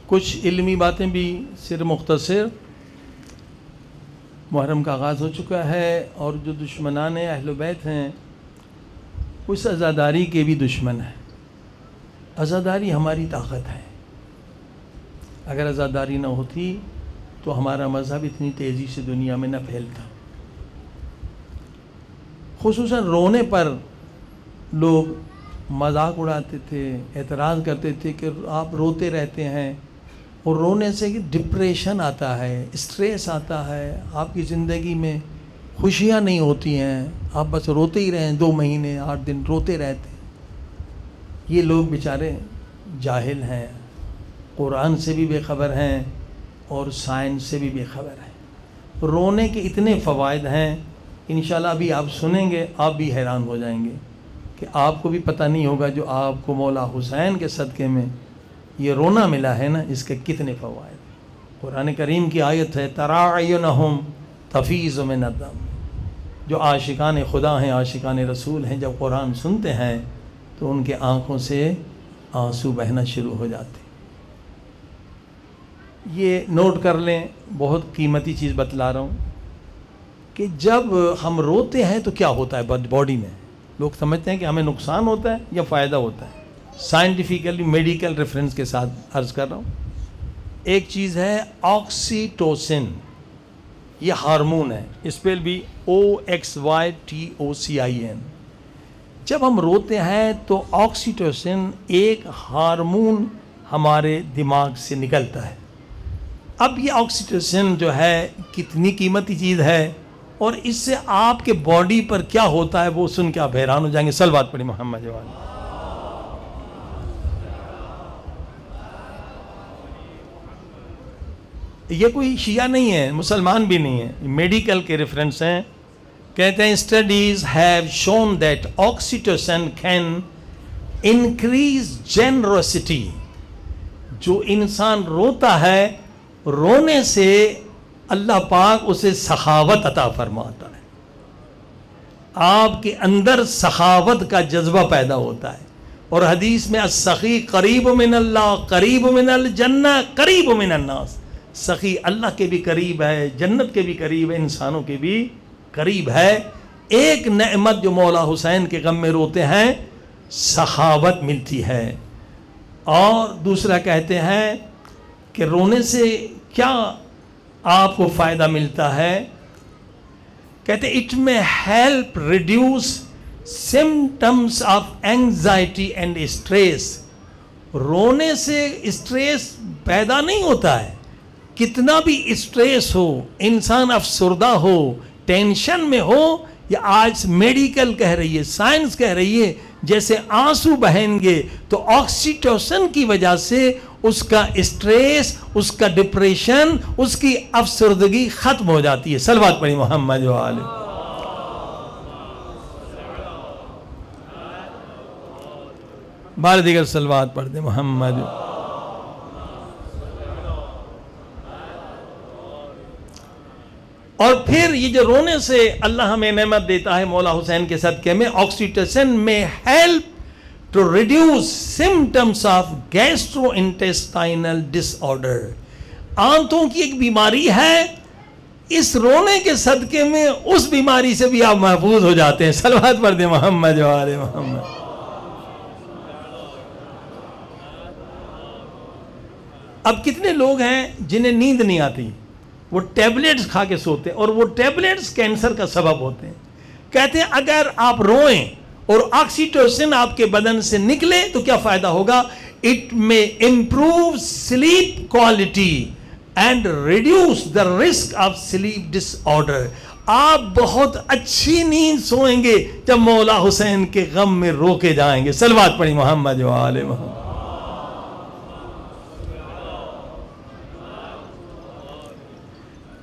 کچھ علمی باتیں بھی سر مختصر۔ محرم کا آغاز ہو چکا ہے، اور جو دشمنان اہل بیت ہیں اس عزاداری کے بھی دشمن ہیں۔ عزاداری ہماری طاقت ہے، اگر عزاداری نہ ہوتی تو ہمارا مذہب اتنی تیزی سے دنیا میں نہ پھیلتا۔ خصوصاً رونے پر لوگ مذاق اڑاتے تھے، اعتراض کرتے تھے کہ آپ روتے رہتے ہیں، اور رونے سے ڈپریشن آتا ہے، اسٹریس آتا ہے، آپ کی زندگی میں خوشیاں نہیں ہوتی ہیں، آپ بس روتے ہی رہیں، 2 مہینے 8 دن روتے رہتے۔ یہ لوگ بیچارے جاہل ہیں، قرآن سے بھی بے خبر ہیں اور سائنس سے بھی بے خبر ہیں۔ رونے کے اتنے فوائد ہیں، انشاءاللہ ابھی آپ سنیں گے، آپ بھی حیران ہو جائیں گے کہ آپ کو بھی پتہ نہیں ہوگا جو آپ کو مولا حسین کے صدقے میں یہ رونا ملا ہے نا، اس کے کتنے فوائد۔ قرآن کریم کی آیت ہے، ترى اعینہم تفیض من الدم، جو عاشقان خدا ہیں، عاشقان رسول ہیں، جب قرآن سنتے ہیں تو ان کے آنکھوں سے آنسو بہنا شروع ہو جاتے. یہ نوٹ کر لیں، بہت قیمتی چیز بتلا رہا ہوں کہ جب ہم روتے ہیں تو کیا ہوتا ہے باڈی میں. لوگ سمجھتے ہیں کہ ہمیں نقصان ہوتا ہے یا فائدہ ہوتا ہے. سائنٹیفیکلی میڈیکل ریفرنس کے ساتھ عرض کر رہا ہوں. ایک چیز ہے آکسیٹوسن، یہ ہارمون ہے، اسپیل بھی OXYTOCIN. جب ہم روتے ہیں تو آکسیٹوسن ایک ہارمون ہمارے دماغ سے نکلتا ہے. اب یہ آکسیٹوسن جو ہے کتنی قیمتی چیز ہے اور اس سے آپ کے باڈی پر کیا ہوتا ہے وہ سن کے آپ حیران ہو جائیں گے. صلوات پڑھی محمد والے. یہ کوئی شیعہ نہیں ہے، مسلمان بھی نہیں ہے، میڈیکل کے ریفرنس ہیں. کہتے ہیں studies have shown that oxytocin can increase generosity. جو انسان روتا ہے، رونے سے اللہ پاک اسے سخاوت عطا فرماتا ہے. آپ کے اندر سخاوت کا جذبہ پیدا ہوتا ہے. اور حدیث میں السخی قریب من اللہ، قریب من الجنہ، قریب من الناس. سخی اللہ کے بھی قریب ہے، جنت کے بھی قریب ہے، انسانوں کے بھی قریب ہے. ایک نعمت جو مولا حسین کے غم میں روتے ہیں، سخاوت ملتی ہے. اور دوسرا کہتے ہیں کہ رونے سے کیا آپ کو فائدہ ملتا ہے. کہتے ہیں it may help reduce symptoms of anxiety and stress. رونے سے اسٹریس پیدا نہیں ہوتا ہے. کتنا بھی اسٹریس ہو، انسان افسردہ ہو، ٹینشن میں ہو، یا آج میڈیکل کہہ رہی ہے، سائنس کہہ رہی ہے، جیسے آنسو بہیں گے تو آکسیٹوسن کی وجہ سے اس کا اسٹریس، اس کا ڈپریشن، اس کی افسردگی ختم ہو جاتی ہے. صلوات پڑھی محمد والے. بار دیگر صلوات پڑھ دیں محمد. اور پھر یہ جو رونے سے اللہ ہمیں نعمت دیتا ہے مولا حسین کے صدقے میں، oxytocin may help to reduce symptoms of gastrointestinal disorder. آنتوں کی ایک بیماری ہے، اس رونے کے صدقے میں اس بیماری سے بھی آپ محفوظ ہو جاتے ہیں. صلوات پڑھ دیں محمد والے محمد. اب کتنے لوگ ہیں جنہیں نیند نہیں آتی، وہ ٹیبلیٹس کھا کے سوتے ہیں، اور وہ ٹیبلیٹس کینسر کا سبب ہوتے ہیں. کہتے ہیں اگر آپ روئیں اور آکسیٹوسن آپ کے بدن سے نکلے تو کیا فائدہ ہوگا. It may improve sleep quality and reduce the risk of sleep disorder. آپ بہت اچھی نیند سوئیں گے جب مولا حسین کے غم میں رو کے جائیں گے. صلوات پڑھی محمد وآل محمد.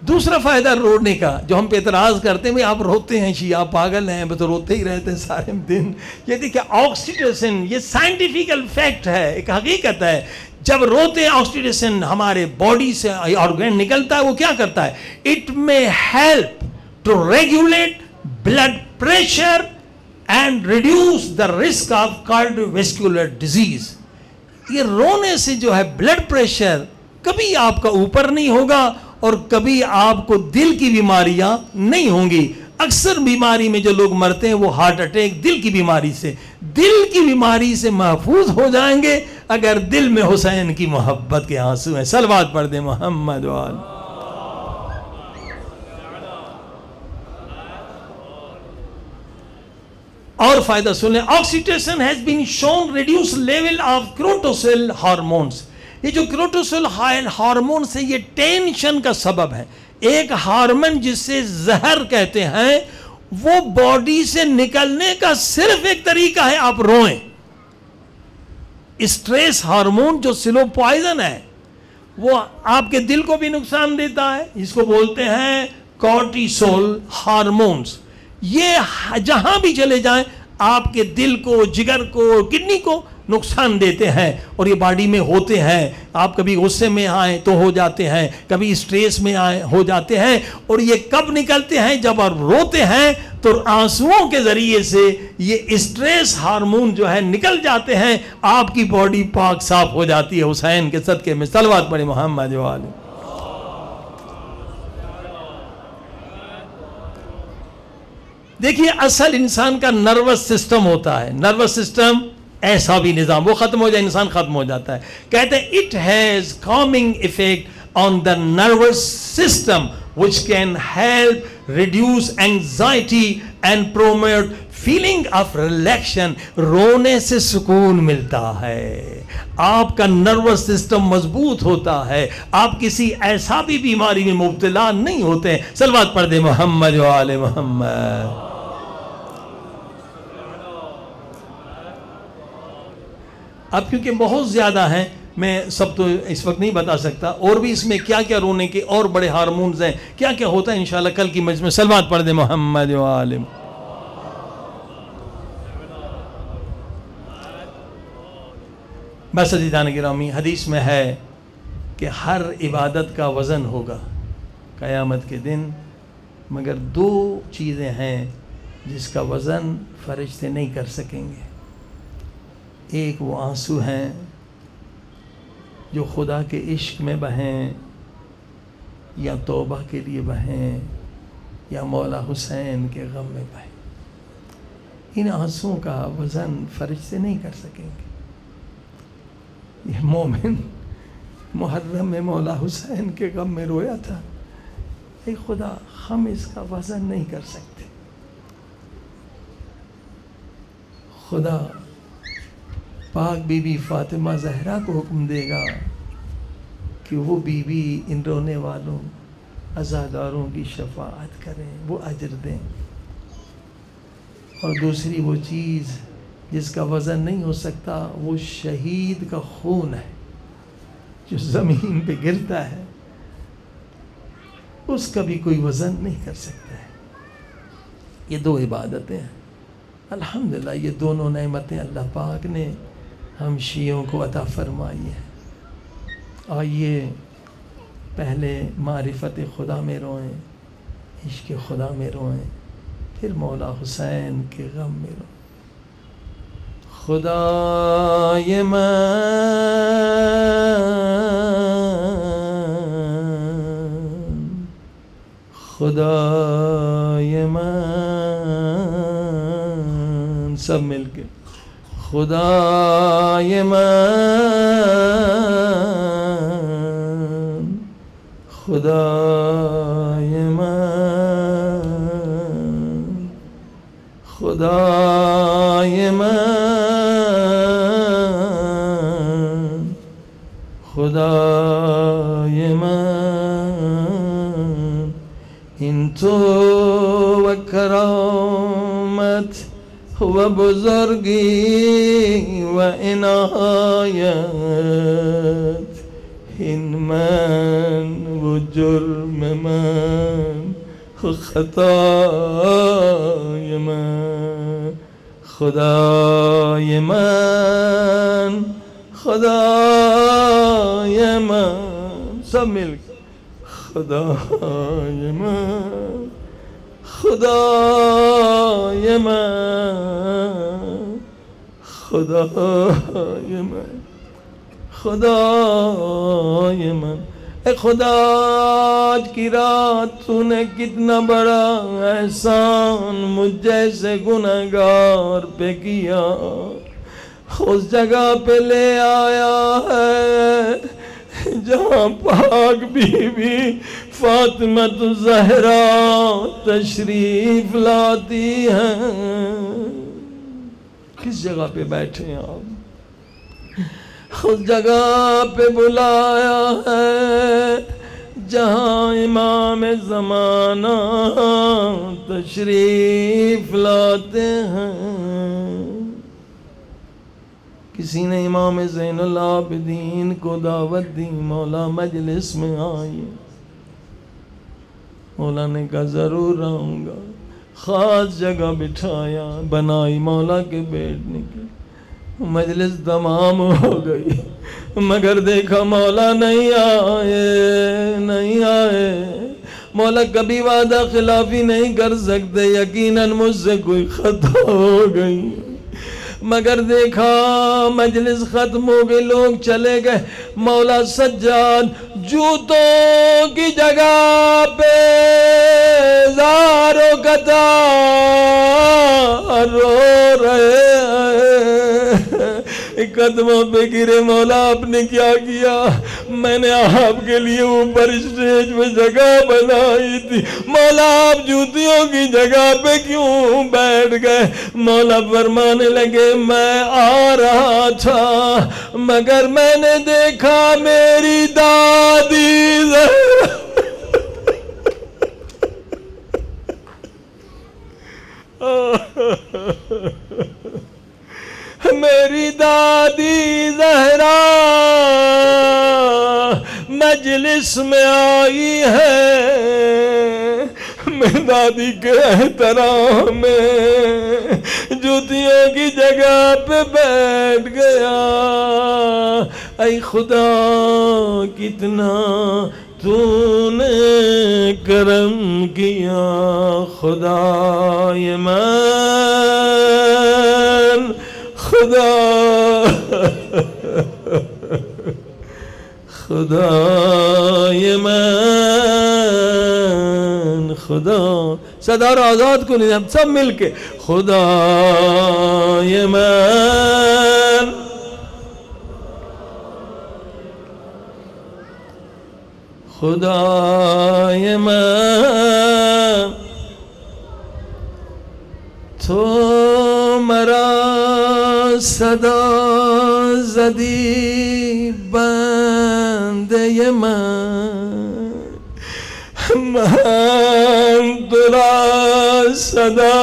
دوسرا فائدہ رونے کا جو ہم پہ اعتراض کرتے ہیں، بھئی آپ روتے ہیں، شیعہ پاگل ہیں، بس روتے ہی رہتے ہیں سارے دن. یہ دیکھیں آکسیٹوسن، یہ سائنٹیفیکل فیکٹ ہے، ایک حقیقت ہے. جب روتے ہیں آکسیٹوسن ہمارے باڈی سے آرگن نکلتا ہے، وہ کیا کرتا ہے؟ It may help to regulate blood pressure and reduce the risk of cardiovascular disease. یہ رونے سے جو ہے بلڈ پریشر کبھی آپ کا اوپر نہیں ہوگا اور کبھی آپ کو دل کی بیماریاں نہیں ہوں گی. اکثر بیماری میں جو لوگ مرتے ہیں وہ ہارٹ اٹیک، دل کی بیماری سے. دل کی بیماری سے محفوظ ہو جائیں گے اگر دل میں حسین کی محبت کے آنسو ہیں. صلوات پڑھ دیں محمد وآل. اور فائدہ سنیں، oxytocin has been shown reduce level of cortisol hormones. یہ جو کورٹیسول ہارمون سے یہ ٹینشن کا سبب ہے. ایک ہارمون جسے زہر کہتے ہیں، وہ باڈی سے نکلنے کا صرف ایک طریقہ ہے، آپ روئیں. اسٹریس ہارمون جو سلو پوائزن ہے، وہ آپ کے دل کو بھی نقصان دیتا ہے، اس کو بولتے ہیں کورٹیسول ہارمونز. یہ جہاں بھی چلے جائیں آپ کے دل کو، جگر کو، کڈنی کو نقصان دیتے ہیں، اور یہ باڈی میں ہوتے ہیں. آپ کبھی غصے میں آئیں تو ہو جاتے ہیں، کبھی اسٹریس میں آئیں ہو جاتے ہیں، اور یہ کب نکلتے ہیں؟ جب آپ روتے ہیں تو آنسوؤں کے ذریعے سے یہ اسٹریس ہارمون جو ہے نکل جاتے ہیں، آپ کی باڈی پاک صاف ہو جاتی ہے حسین کے صدقے میں۔ صلوات پڑھیں محمد والے۔ دیکھیے اصل انسان کا نروس سسٹم ہوتا ہے، نروس سسٹم ایسا بھی نظام، وہ ختم ہو جائے انسان ختم ہو جاتا ہے۔ کہتے ہیں it has calming effect on the nervous system which can help reduce anxiety and promote feeling of relaxation۔ رونے سے سکون ملتا ہے، آپ کا نروس سسٹم مضبوط ہوتا ہے، آپ کسی ایسا بھی بیماری میں مبتلا نہیں ہوتے ہیں۔ صلوات پڑھ دے محمد و آل محمد۔ اب کیونکہ بہت زیادہ ہیں، میں سب تو اس وقت نہیں بتا سکتا، اور بھی اس میں کیا کیا رونے کے اور بڑے ہارمونز ہیں، کیا کیا ہوتا ہے انشاءاللہ کل کی مجلس میں۔ صلوات پڑھ دے محمد و آل۔ بس عزیزان گرامی، حدیث میں ہے کہ ہر عبادت کا وزن ہوگا قیامت کے دن، مگر دو چیزیں ہیں جس کا وزن فرشتے نہیں کر سکیں گے۔ ایک وہ آنسو ہیں جو خدا کے عشق میں بہیں، یا توبہ کے لیے بہیں، یا مولا حسین کے غم میں بہیں۔ ان آنسوؤں کا وزن فرشتے نہیں کر سکیں گے۔ یہ مومن محرم میں مولا حسین کے غم میں رویا تھا، اے خدا ہم اس کا وزن نہیں کر سکتے۔ خدا پاک بی بی فاطمہ زہرا کو حکم دے گا کہ وہ بی بی ان رونے والوں عزاداروں کی شفاعت کریں، وہ اجر دیں۔ اور دوسری وہ چیز جس کا وزن نہیں ہو سکتا، وہ شہید کا خون ہے جو زمین پہ گرتا ہے، اس کا بھی کوئی وزن نہیں کر سکتا ہے۔ یہ دو عبادتیں ہیں، الحمدللہ یہ دونوں نعمتیں اللہ پاک نے ہم شیعوں کو عطا فرمائی ہے۔ آئیے پہلے معرفت خدا میں روئیں، عشق خدا میں روئیں، پھر مولا حسین کے غم میں روئیں۔ خدائے من، خدائے من، سب مل کے خدائے من، خدائے من، خدائے من، خدائے من، ان تو و کرامت و بزرگی و عنایت، ان من و جرم من و خطای من، خدای من، خدای من، سب مل کے خدای من، خدای من، خدای من، خدای من۔ اے خدا آج کی رات تو نے کتنا بڑا احسان مجھ جیسے گنہگار پہ کیا، اس جگہ پہ لے آیا ہے جہاں پاک بی بی فاطمہ زہرا تشریف لاتی ہیں۔ کس جگہ پہ بیٹھے ہیں آپ؟ اس جگہ پہ بلایا ہے جہاں امام زمانہ تشریف لاتے ہیں۔ کسی نے امام زین العابدین کو دعوت دی، مولا مجلس میں آئیے۔ مولا نے کہا ضرور آؤں گا، خاص جگہ بٹھایا، بنائی مولا کے بیٹھنے کی۔ مجلس تمام ہو گئی، مگر دیکھا مولا نہیں آئے، نہیں آئے۔ مولا کبھی وعدہ خلافی نہیں کر سکتے، یقیناً مجھ سے کوئی خطا ہو گئی، مگر دیکھا مجلس ختم ہو گئی، لوگ چلے گئے، مولا سجاد جوتوں کی جگہ پہ زاروں قطار رو رہے ہیں، قدموں پہ گرے، مولا آپ نے کیا کیا؟ میں نے آپ کے لیے اوپر اسٹیج میں جگہ بنائی تھی، مولا آپ جوتیوں کی جگہ پہ کیوں بیٹھ گئے؟ مولا فرمانے لگے میں آ رہا تھا مگر میں نے دیکھا میری دادی میری دادی زہرا مجلس میں آئی ہے، میں دادی کے احترام میں جوتیوں کی جگہ پہ بیٹھ گیا۔ اے خدا کتنا تو نے کرم کیا، خدائے من خدا خدائے من خدا، صدا اور آزاد کو نہیں، ہم سب مل کے خدائے من خدائے من تو مرا صدا زدی بندے من ترا صدا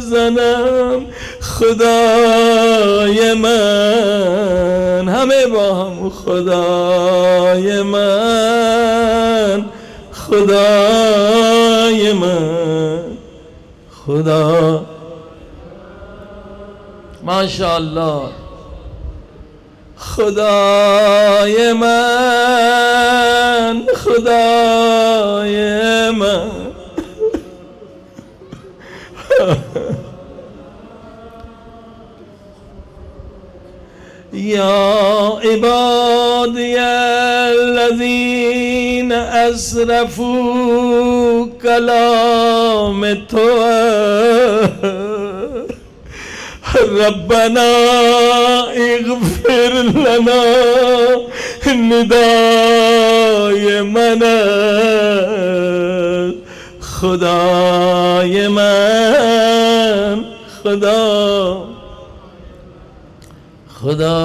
زنم خدائے من، ہمیں باہم خدائے من خدائے من خدا، ماشاءاللہ خدائے من خدائے من یا عبادی الذین اسرفوا کلام تو ربنا اغفر لنا ندائے من خدائے من خدا خدا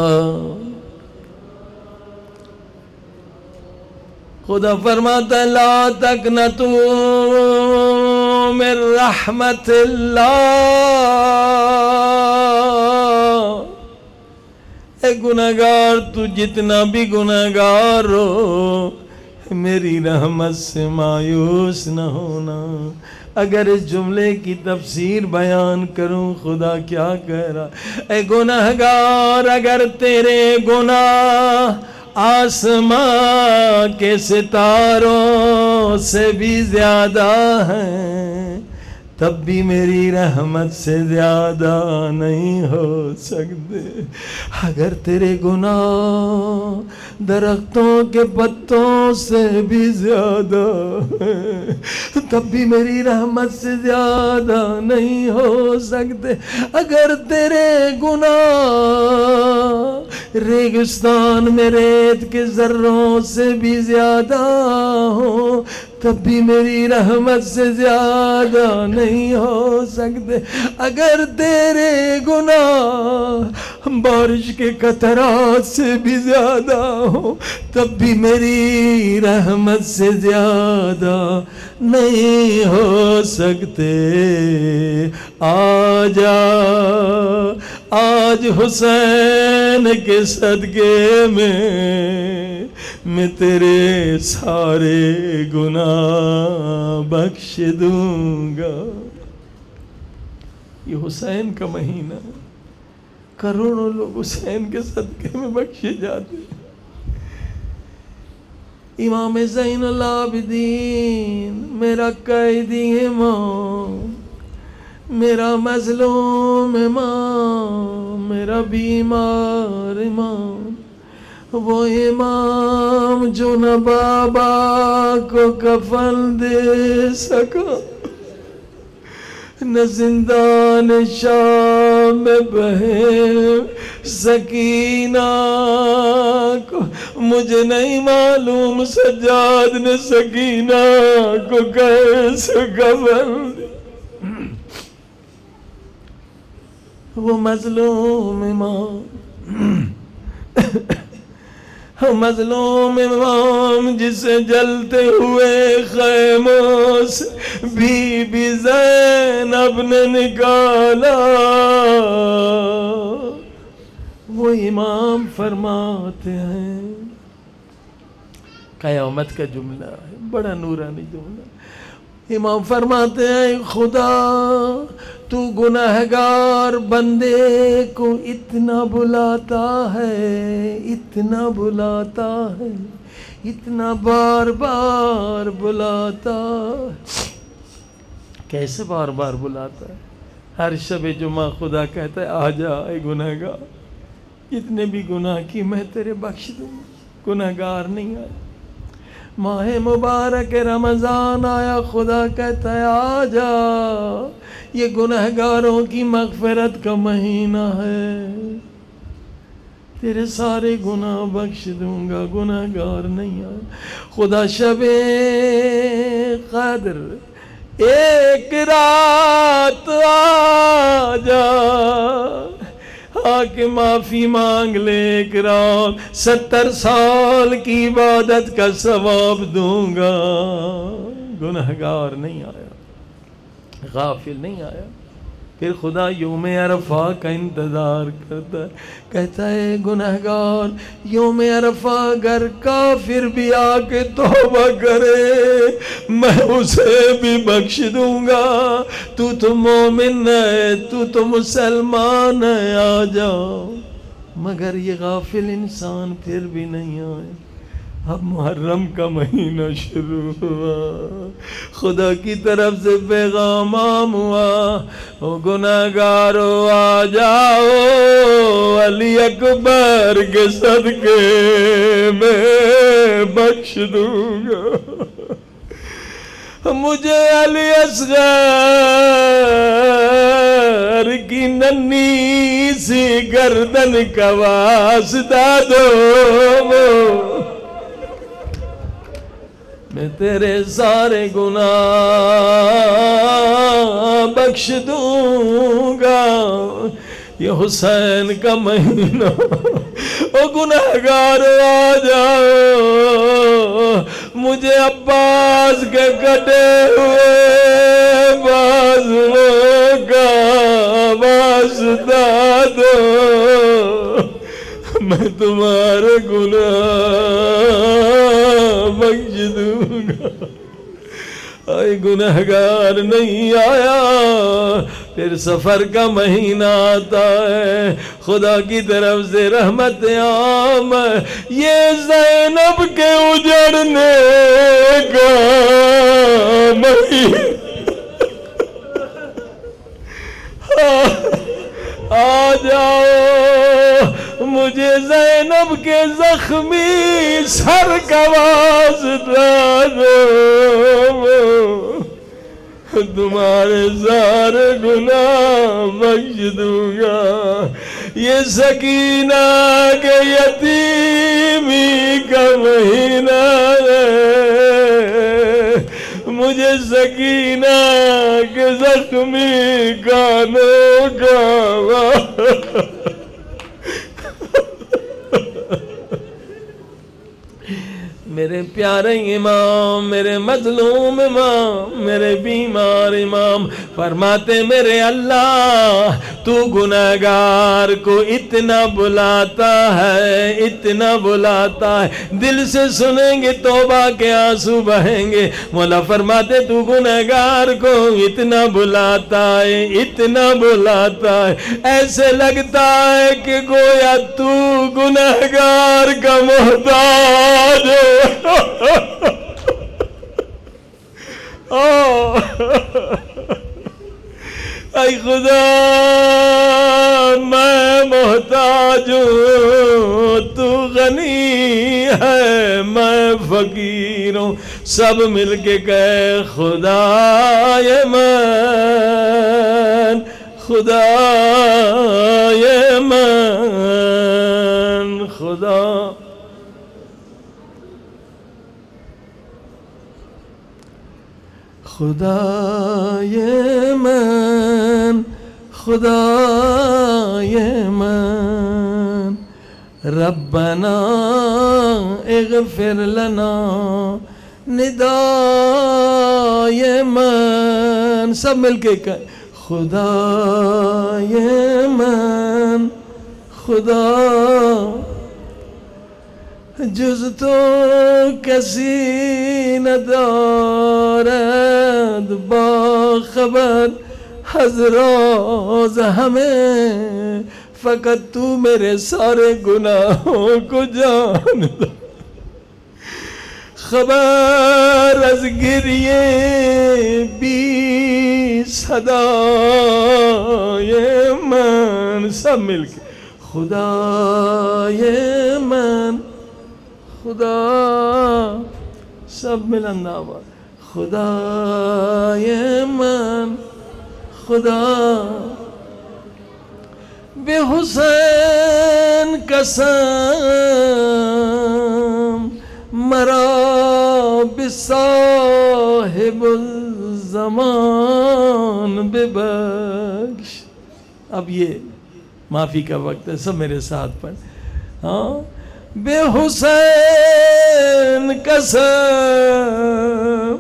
خدا فرماتا ہے لا تقنطوا من رحمت اللہ، اے گناہگار تو جتنا بھی گناہگار ہو میری رحمت سے مایوس نہ ہونا۔ اگر اس جملے کی تفسیر بیان کروں خدا کیا کہہ رہا، اے گناہگار اگر تیرے گناہ آسمان کے ستاروں سے بھی زیادہ ہیں تب بھی میری رحمت سے زیادہ نہیں ہو سکتے۔ اگر تیرے گناہ درختوں کے پتوں سے بھی زیادہ ہیں تب بھی میری رحمت سے زیادہ نہیں ہو سکتے۔ اگر تیرے گناہ ریگستان میں ریت کے ذروں سے بھی زیادہ ہوں تب بھی میری رحمت سے زیادہ نہیں ہو سکتے۔ اگر تیرے گناہ بارش کے قطرات سے بھی زیادہ ہوں تب بھی میری رحمت سے زیادہ نہیں ہو سکتے۔ آج حسین کے صدقے میں تیرے سارے گناہ بخش دوں گا۔ یہ حسین کا مہینہ، کروڑوں لوگ حسین کے صدقے میں بخشے جاتے ہیں۔ امام زین العابدین، میرا قیدی امام، میرا مظلوم امام، میرا بیمار امام، وہ امام جو نہ بابا کو کفن دے سکا، نہ زندان شام میں بہن سکینہ کو، مجھے نہیں معلوم سجاد نے سکینہ کو کیسے کفن دیا۔ وہ مظلوم امام، مظلوم امام جسے جلتے ہوئے خیموں سے بی بی زینب نے نکالا، وہ امام فرماتے ہیں، قیامت کا جملہ ہے، بڑا نورانی جملہ، امام فرماتے ہیں خدا تو گناہگار بندے کو اتنا بلاتا ہے، اتنا بلاتا ہے، اتنا بار بار بلاتا ہے۔ کیسے بار بار بلاتا ہے؟ ہر شب جمعہ خدا کہتا ہے آ جا اے گناہگار، اتنے بھی گناہ کی میں تیرے بخش دوں گا، گناہگار نہیں آیا۔ ماہ مبارک رمضان آیا، خدا کہتا ہے آ جا، یہ گناہگاروں کی مغفرت کا مہینہ ہے، تیرے سارے گناہ بخش دوں گا، گناہگار نہیں آیا۔ خدا شب قدر ایک رات آ جا، آ کے معافی مانگ لے، ایک رات 70 سال کی عبادت کا ثواب دوں گا۔ گناہگار نہیں آیا، غافل نہیں آیا۔ پھر خدا یوم عرفہ کا انتظار کرتا ہے، کہتا ہے گناہگار یوم عرفہ اگر کافر بھی آ کے توبہ کرے میں اسے بھی بخش دوں گا، تو مومن ہے، تو مسلمان ہے، آ جاؤ۔ مگر یہ غافل انسان پھر بھی نہیں آئے۔ اب محرم کا مہینہ شروع ہوا، خدا کی طرف سے پیغام ہوا، او گناہگارو آ جاؤ، علی اکبر کے صدقے میں بخش دوں گا، مجھے علی اصغر کی ننھی سی گردن کا واسطہ دو، میں تیرے سارے گناہ بخش دوں گا۔ یہ حسین کا مہینہ، او گناہگار آ جاؤ، مجھے عباس کے کٹے ہوئے بازوؤں کا واسطہ دو، میں تمہارے گناہ بخش دوں گا۔ اے گناہگار نہیں آیا۔ پھر سفر کا مہینہ آتا ہے، خدا کی طرف سے رحمت عام، یہ زینب کے اجڑنے کا مہینہ، آ جاؤ مجھے زینب کے زخمی سر کا واسطہ دو، تمہارے سارے گناہ بخش دوں گا۔ یہ سکینہ کے یتیمی کا مہینہ ہے، مجھے سکینہ کے زخمی کانوں کا میرے پیارے امام، میرے مظلوم امام، میرے بیمار امام فرماتے میرے اللہ تو گناہگار کو اتنا بلاتا ہے، اتنا بلاتا ہے، دل سے سنیں گے توبہ کے آنسو بہیں گے۔ مولا فرماتے تو گناہگار کو اتنا بلاتا ہے، اتنا بلاتا ہے، ایسے لگتا ہے کہ گویا تو گناہگار کا محتاج ہے۔ اے خدا میں محتاج ہوں، تو غنی ہے میں فقیر ہوں، سب مل کے کہے خدائے من، خدائے من، خدا خدائے من، خدائے من، ربنا اغفر لنا ندائے من، سب مل کے کہیں خدائے من، خدا جز تو کسی ندارد باخبر حضراز ہمیں، فقط تو میرے سارے گناہوں کو جانتا، خبر از گریے بی صدائے من، سب مل کے خدائے من، خدا سب ملن آواز خدائے من، خدا بے حسین قسم مرا بصاحب الزمان ببخش۔ اب یہ معافی کا وقت ہے، سب میرے ساتھ پڑھ، ہاں بے حسین قسم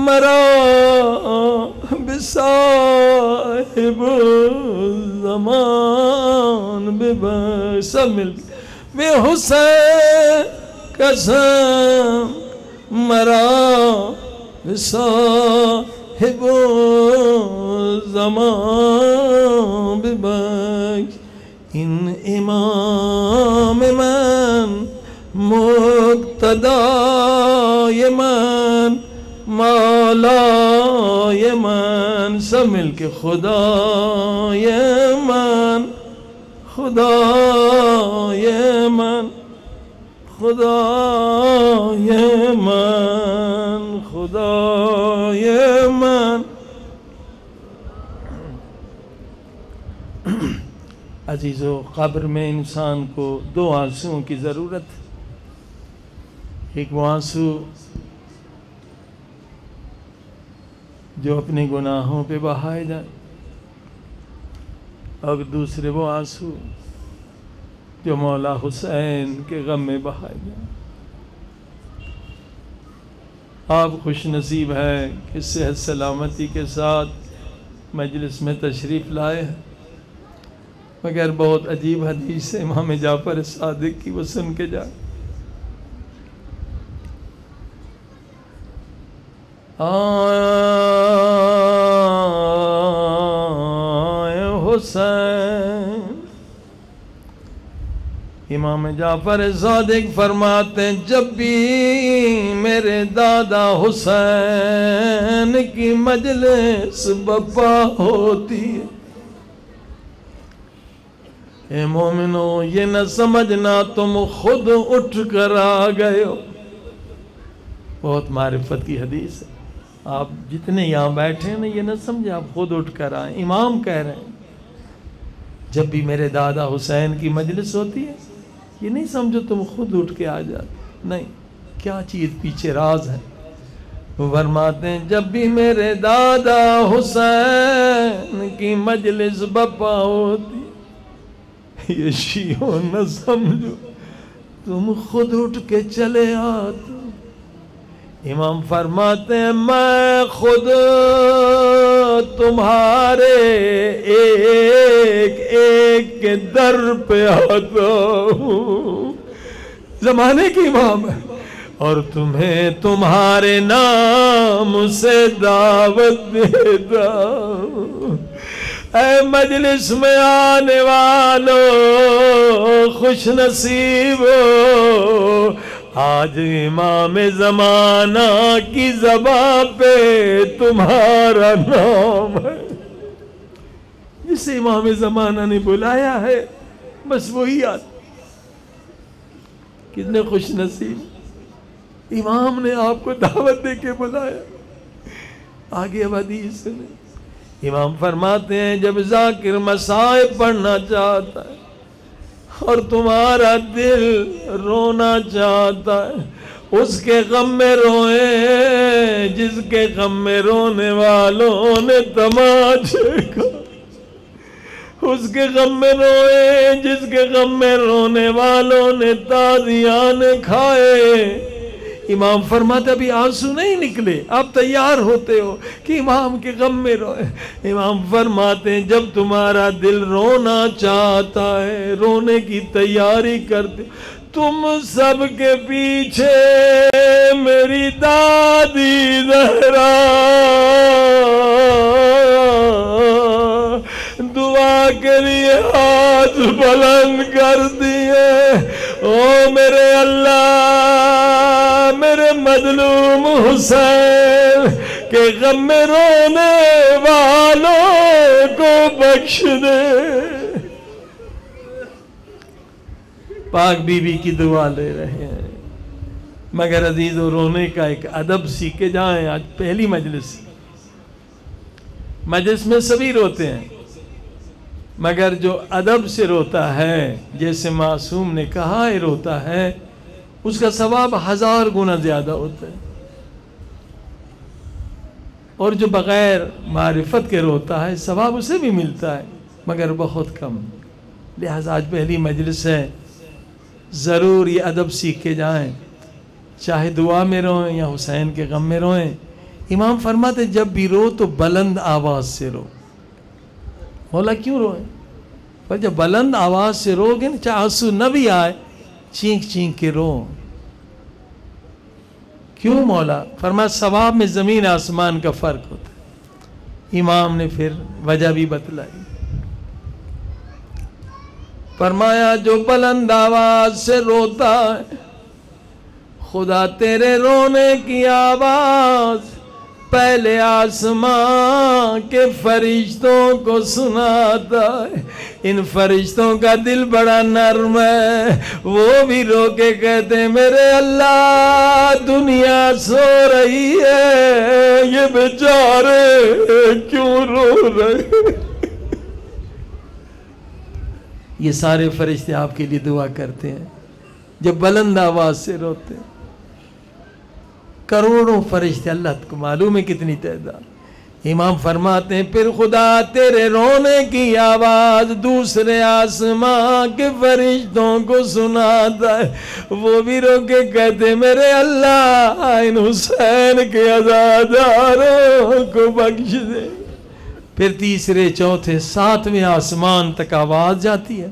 مرا بصاحب الزمان ببخش، سب مل کے بے حسین قسم مرا بصاحب الزمان ببخش، ان امام من مقتدای من مولای من، سب مل کے خدای من، خدای من، خدای من، خدای من۔ عزیزو، قبر میں انسان کو دو آنسوؤں کی ضرورت ہے، ایک وہ آنسو جو اپنے گناہوں پہ بہائے جائیں، اور دوسرے وہ آنسو جو مولا حسین کے غم میں بہائے جائیں۔ آپ خوش نصیب ہیں کہ صحت سلامتی کے ساتھ مجلس میں تشریف لائے ہیں، مگر بہت عجیب حدیث ہے امام جعفر صادق کی، وہ سن کے جائیں۔ حسین، امام جعفر صادق فرماتے ہیں جب بھی میرے دادا حسین کی مجلس بپا ہوتی ہے، اے مومنو یہ نہ سمجھنا تم خود اٹھ کر آ گئے ہو۔ بہت معرفت کی حدیث ہے، آپ جتنے یہاں بیٹھے ہیں نا یہ نہ سمجھے آپ خود اٹھ کر آئیں، امام کہہ رہے ہیں جب بھی میرے دادا حسین کی مجلس ہوتی ہے یہ نہیں سمجھو تم خود اٹھ کے آ جاتے، نہیں، کیا چیز پیچھے راز ہے۔ فرماتے ہیں جب بھی میرے دادا حسین کی مجلس بپا ہوتی، یہ شیعوں نہ سمجھو تم خود اٹھ کے چلے آتے۔ امام فرماتے ہیں میں خود تمہارے ایک ایک کے در پہ آتا ہوں، زمانے کی امام ہے، اور تمہیں تمہارے نام سے دعوت دیتا ہوں۔ اے مجلس میں آنے والوں خوش نصیب ہو، آج امام زمانہ کی زبان پہ تمہارا نام ہے. جسے امام زمانہ نے بلایا ہے بس وہی آتا. کتنے خوش نصیب امام نے آپ کو دعوت دے کے بلایا. آگے اب حدیث سنیں. امام فرماتے ہیں جب ذاکر مصائب پڑھنا چاہتا ہے اور تمہارا دل رونا چاہتا ہے اس کے غم میں روئے جس کے غم میں رونے والوں نے تماچے کا. اس کے غم میں روئے جس کے غم میں رونے والوں نے تازیاں کھائے. امام فرماتے ابھی آنسو نہیں نکلے آپ تیار ہوتے ہو کہ امام کے غم میں روئے. امام فرماتے ہیں جب تمہارا دل رونا چاہتا ہے رونے کی تیاری کرتے تم سب کے پیچھے میری دادی زہرا دعا کے لیے ہاتھ بلند کر دیے. او میرے اللہ میرے مظلوم حسین کے غم میں رونے والوں کو بخش دے. پاک بی بی کی دعا لے رہے ہیں. مگر عزیزو رونے کا ایک ادب سیکھ کے جائیں. آج پہلی مجلس میں سبھی روتے ہیں مگر جو ادب سے روتا ہے جیسے معصوم نے کہا ہے روتا ہے اس کا ثواب 1000 گنا زیادہ ہوتا ہے. اور جو بغیر معرفت کے روتا ہے ثواب اسے بھی ملتا ہے مگر بہت کم. لہذا آج پہلی مجلس ہے ضرور یہ ادب سیکھ کے جائیں. چاہے دعا میں روئیں یا حسین کے غم میں روئیں. امام فرماتے جب بھی رو تو بلند آواز سے رو. مولا کیوں روئیں؟ پر جب بلند آواز سے رو گے چاہے آنسو نہ بھی آئے چینک چینک کے رو. کیوں مولا؟ فرمایا ثواب میں زمین آسمان کا فرق ہوتا ہے. امام نے پھر وجہ بھی بتلائی. فرمایا جو بلند آواز سے روتا ہے خدا تیرے رونے کی آواز پہلے آسمان کے فرشتوں کو سناتا ہے. ان فرشتوں کا دل بڑا نرم ہے وہ بھی رو کے کہتے ہیں میرے اللہ دنیا سو رہی ہے یہ بیچارے کیوں رو رہے. یہ سارے فرشتے آپ کے لیے دعا کرتے ہیں جب بلند آواز سے روتے ہیں. کروڑوں فرشتے اللہ کو معلوم ہے کتنی تعداد. امام فرماتے ہیں پھر خدا تیرے رونے کی آواز دوسرے آسمان کے فرشتوں کو سناتا ہے وہ بھی رو کے کہتے میرے اللہ ان حسین کے عزاداروں کو بخش دے. پھر تیسرے چوتھے ساتویں آسمان تک آواز جاتی ہے.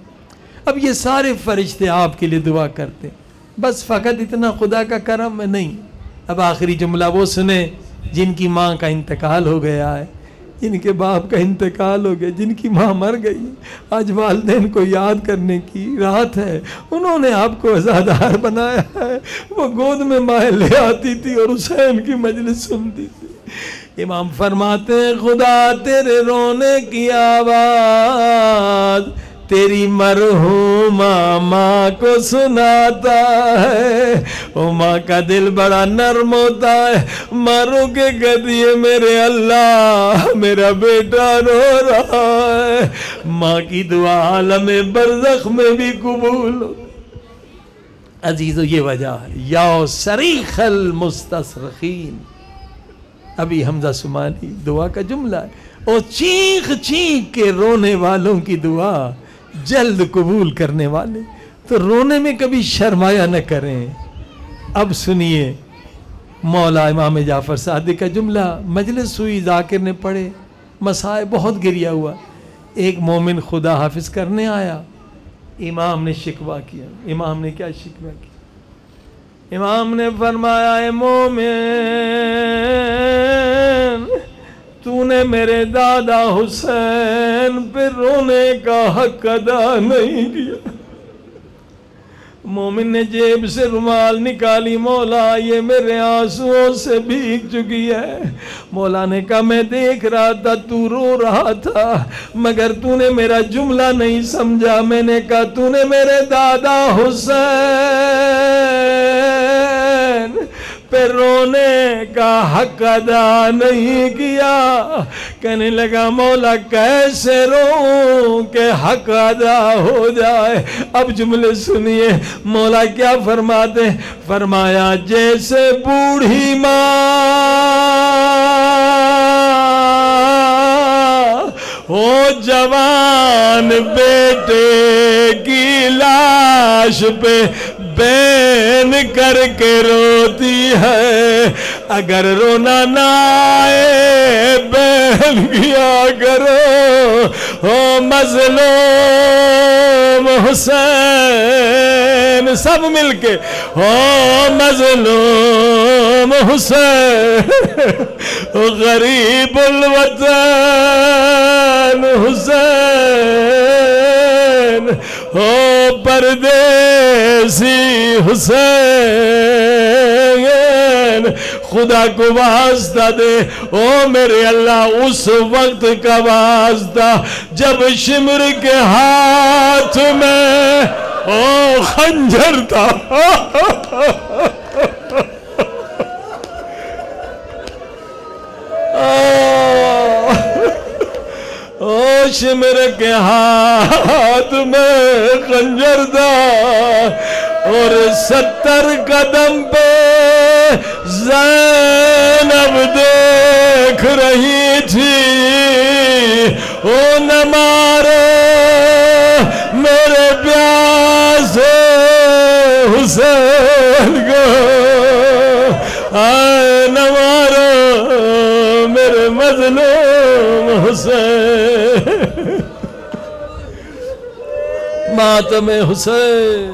اب یہ سارے فرشتے آپ کے لیے دعا کرتے ہیں. بس فقط اتنا خدا کا کرم ہے نہیں. اب آخری جملہ وہ سنیں جن کی ماں کا انتقال ہو گیا ہے جن کے باپ کا انتقال ہو گیا جن کی ماں مر گئی. آج والدین کو یاد کرنے کی رات ہے. انہوں نے آپ کو عزادار بنایا ہے. وہ گود میں مائیں لے آتی تھی اور حسین کی مجلس سنتی تھی. امام فرماتے ہیں خدا تیرے رونے کی آواز تیری مرحومہ ماں کو سناتا ہے. او ماں کا دل بڑا نرم ہوتا ہے. ماں رو کے کہتی ہے میرے اللہ میرا بیٹا رو رہا ہے. ماں کی دعا عالم برزخ میں بھی قبول ہو. عزیزو یہ وجہ ہے یا صریخ المستصرخین. ابھی حمزہ سمانی دعا کا جملہ ہے اور چیخ چیخ کے رونے والوں کی دعا جلد قبول کرنے والے. تو رونے میں کبھی شرمایا نہ کریں. اب سنیے مولا امام جعفر صادق کا جملہ. مجلس ہوئی ذاکر نے پڑھے مسائل بہت گریا ہوا. ایک مومن خدا حافظ کرنے آیا. امام نے شکوہ کیا. امام نے کیا شکوہ کیا؟ امام نے فرمایا اے مومن تو نے میرے دادا حسین پہ رونے کا حق ادا نہیں کیا. مومن نے جیب سے رومال نکالی، مولا یہ میرے آنسوؤں سے بھیگ چکی ہے۔ مولا نے کہا میں دیکھ رہا تھا تو رو رہا تھا، مگر تو نے میرا جملہ نہیں سمجھا۔ میں نے کہا تو نے میرے دادا حسین پہ رونے کا حق ادا نہیں کیا۔ کہنے لگا مولا کیسے روؤں کہ حق ادا ہو جائے؟ اب جملے سنیے مولا کیا فرماتے؟ فرمایا جیسے بوڑھی ماں وہ جوان بیٹے کی لاش پہ بین کر کے روتی ہے، اگر رونا نہ آئے بین کیا کرو او مظلوم حسین، سب مل کے او مظلوم حسین، غریب الوطن حسین، او پردیسی حسین، خدا کو واسطہ دے او میرے اللہ اس وقت کا واسطہ جب شمر کے ہاتھ میں او خنجر تھا۔ او شمر کے ہاتھ میں خنجر تھا اور 70 قدم پہ زینب دیکھ رہی تھی۔ او نہ مارو میرے پیاسے حسین کو، نہ مارو میرے مظلوم حسین، ماتم حسین۔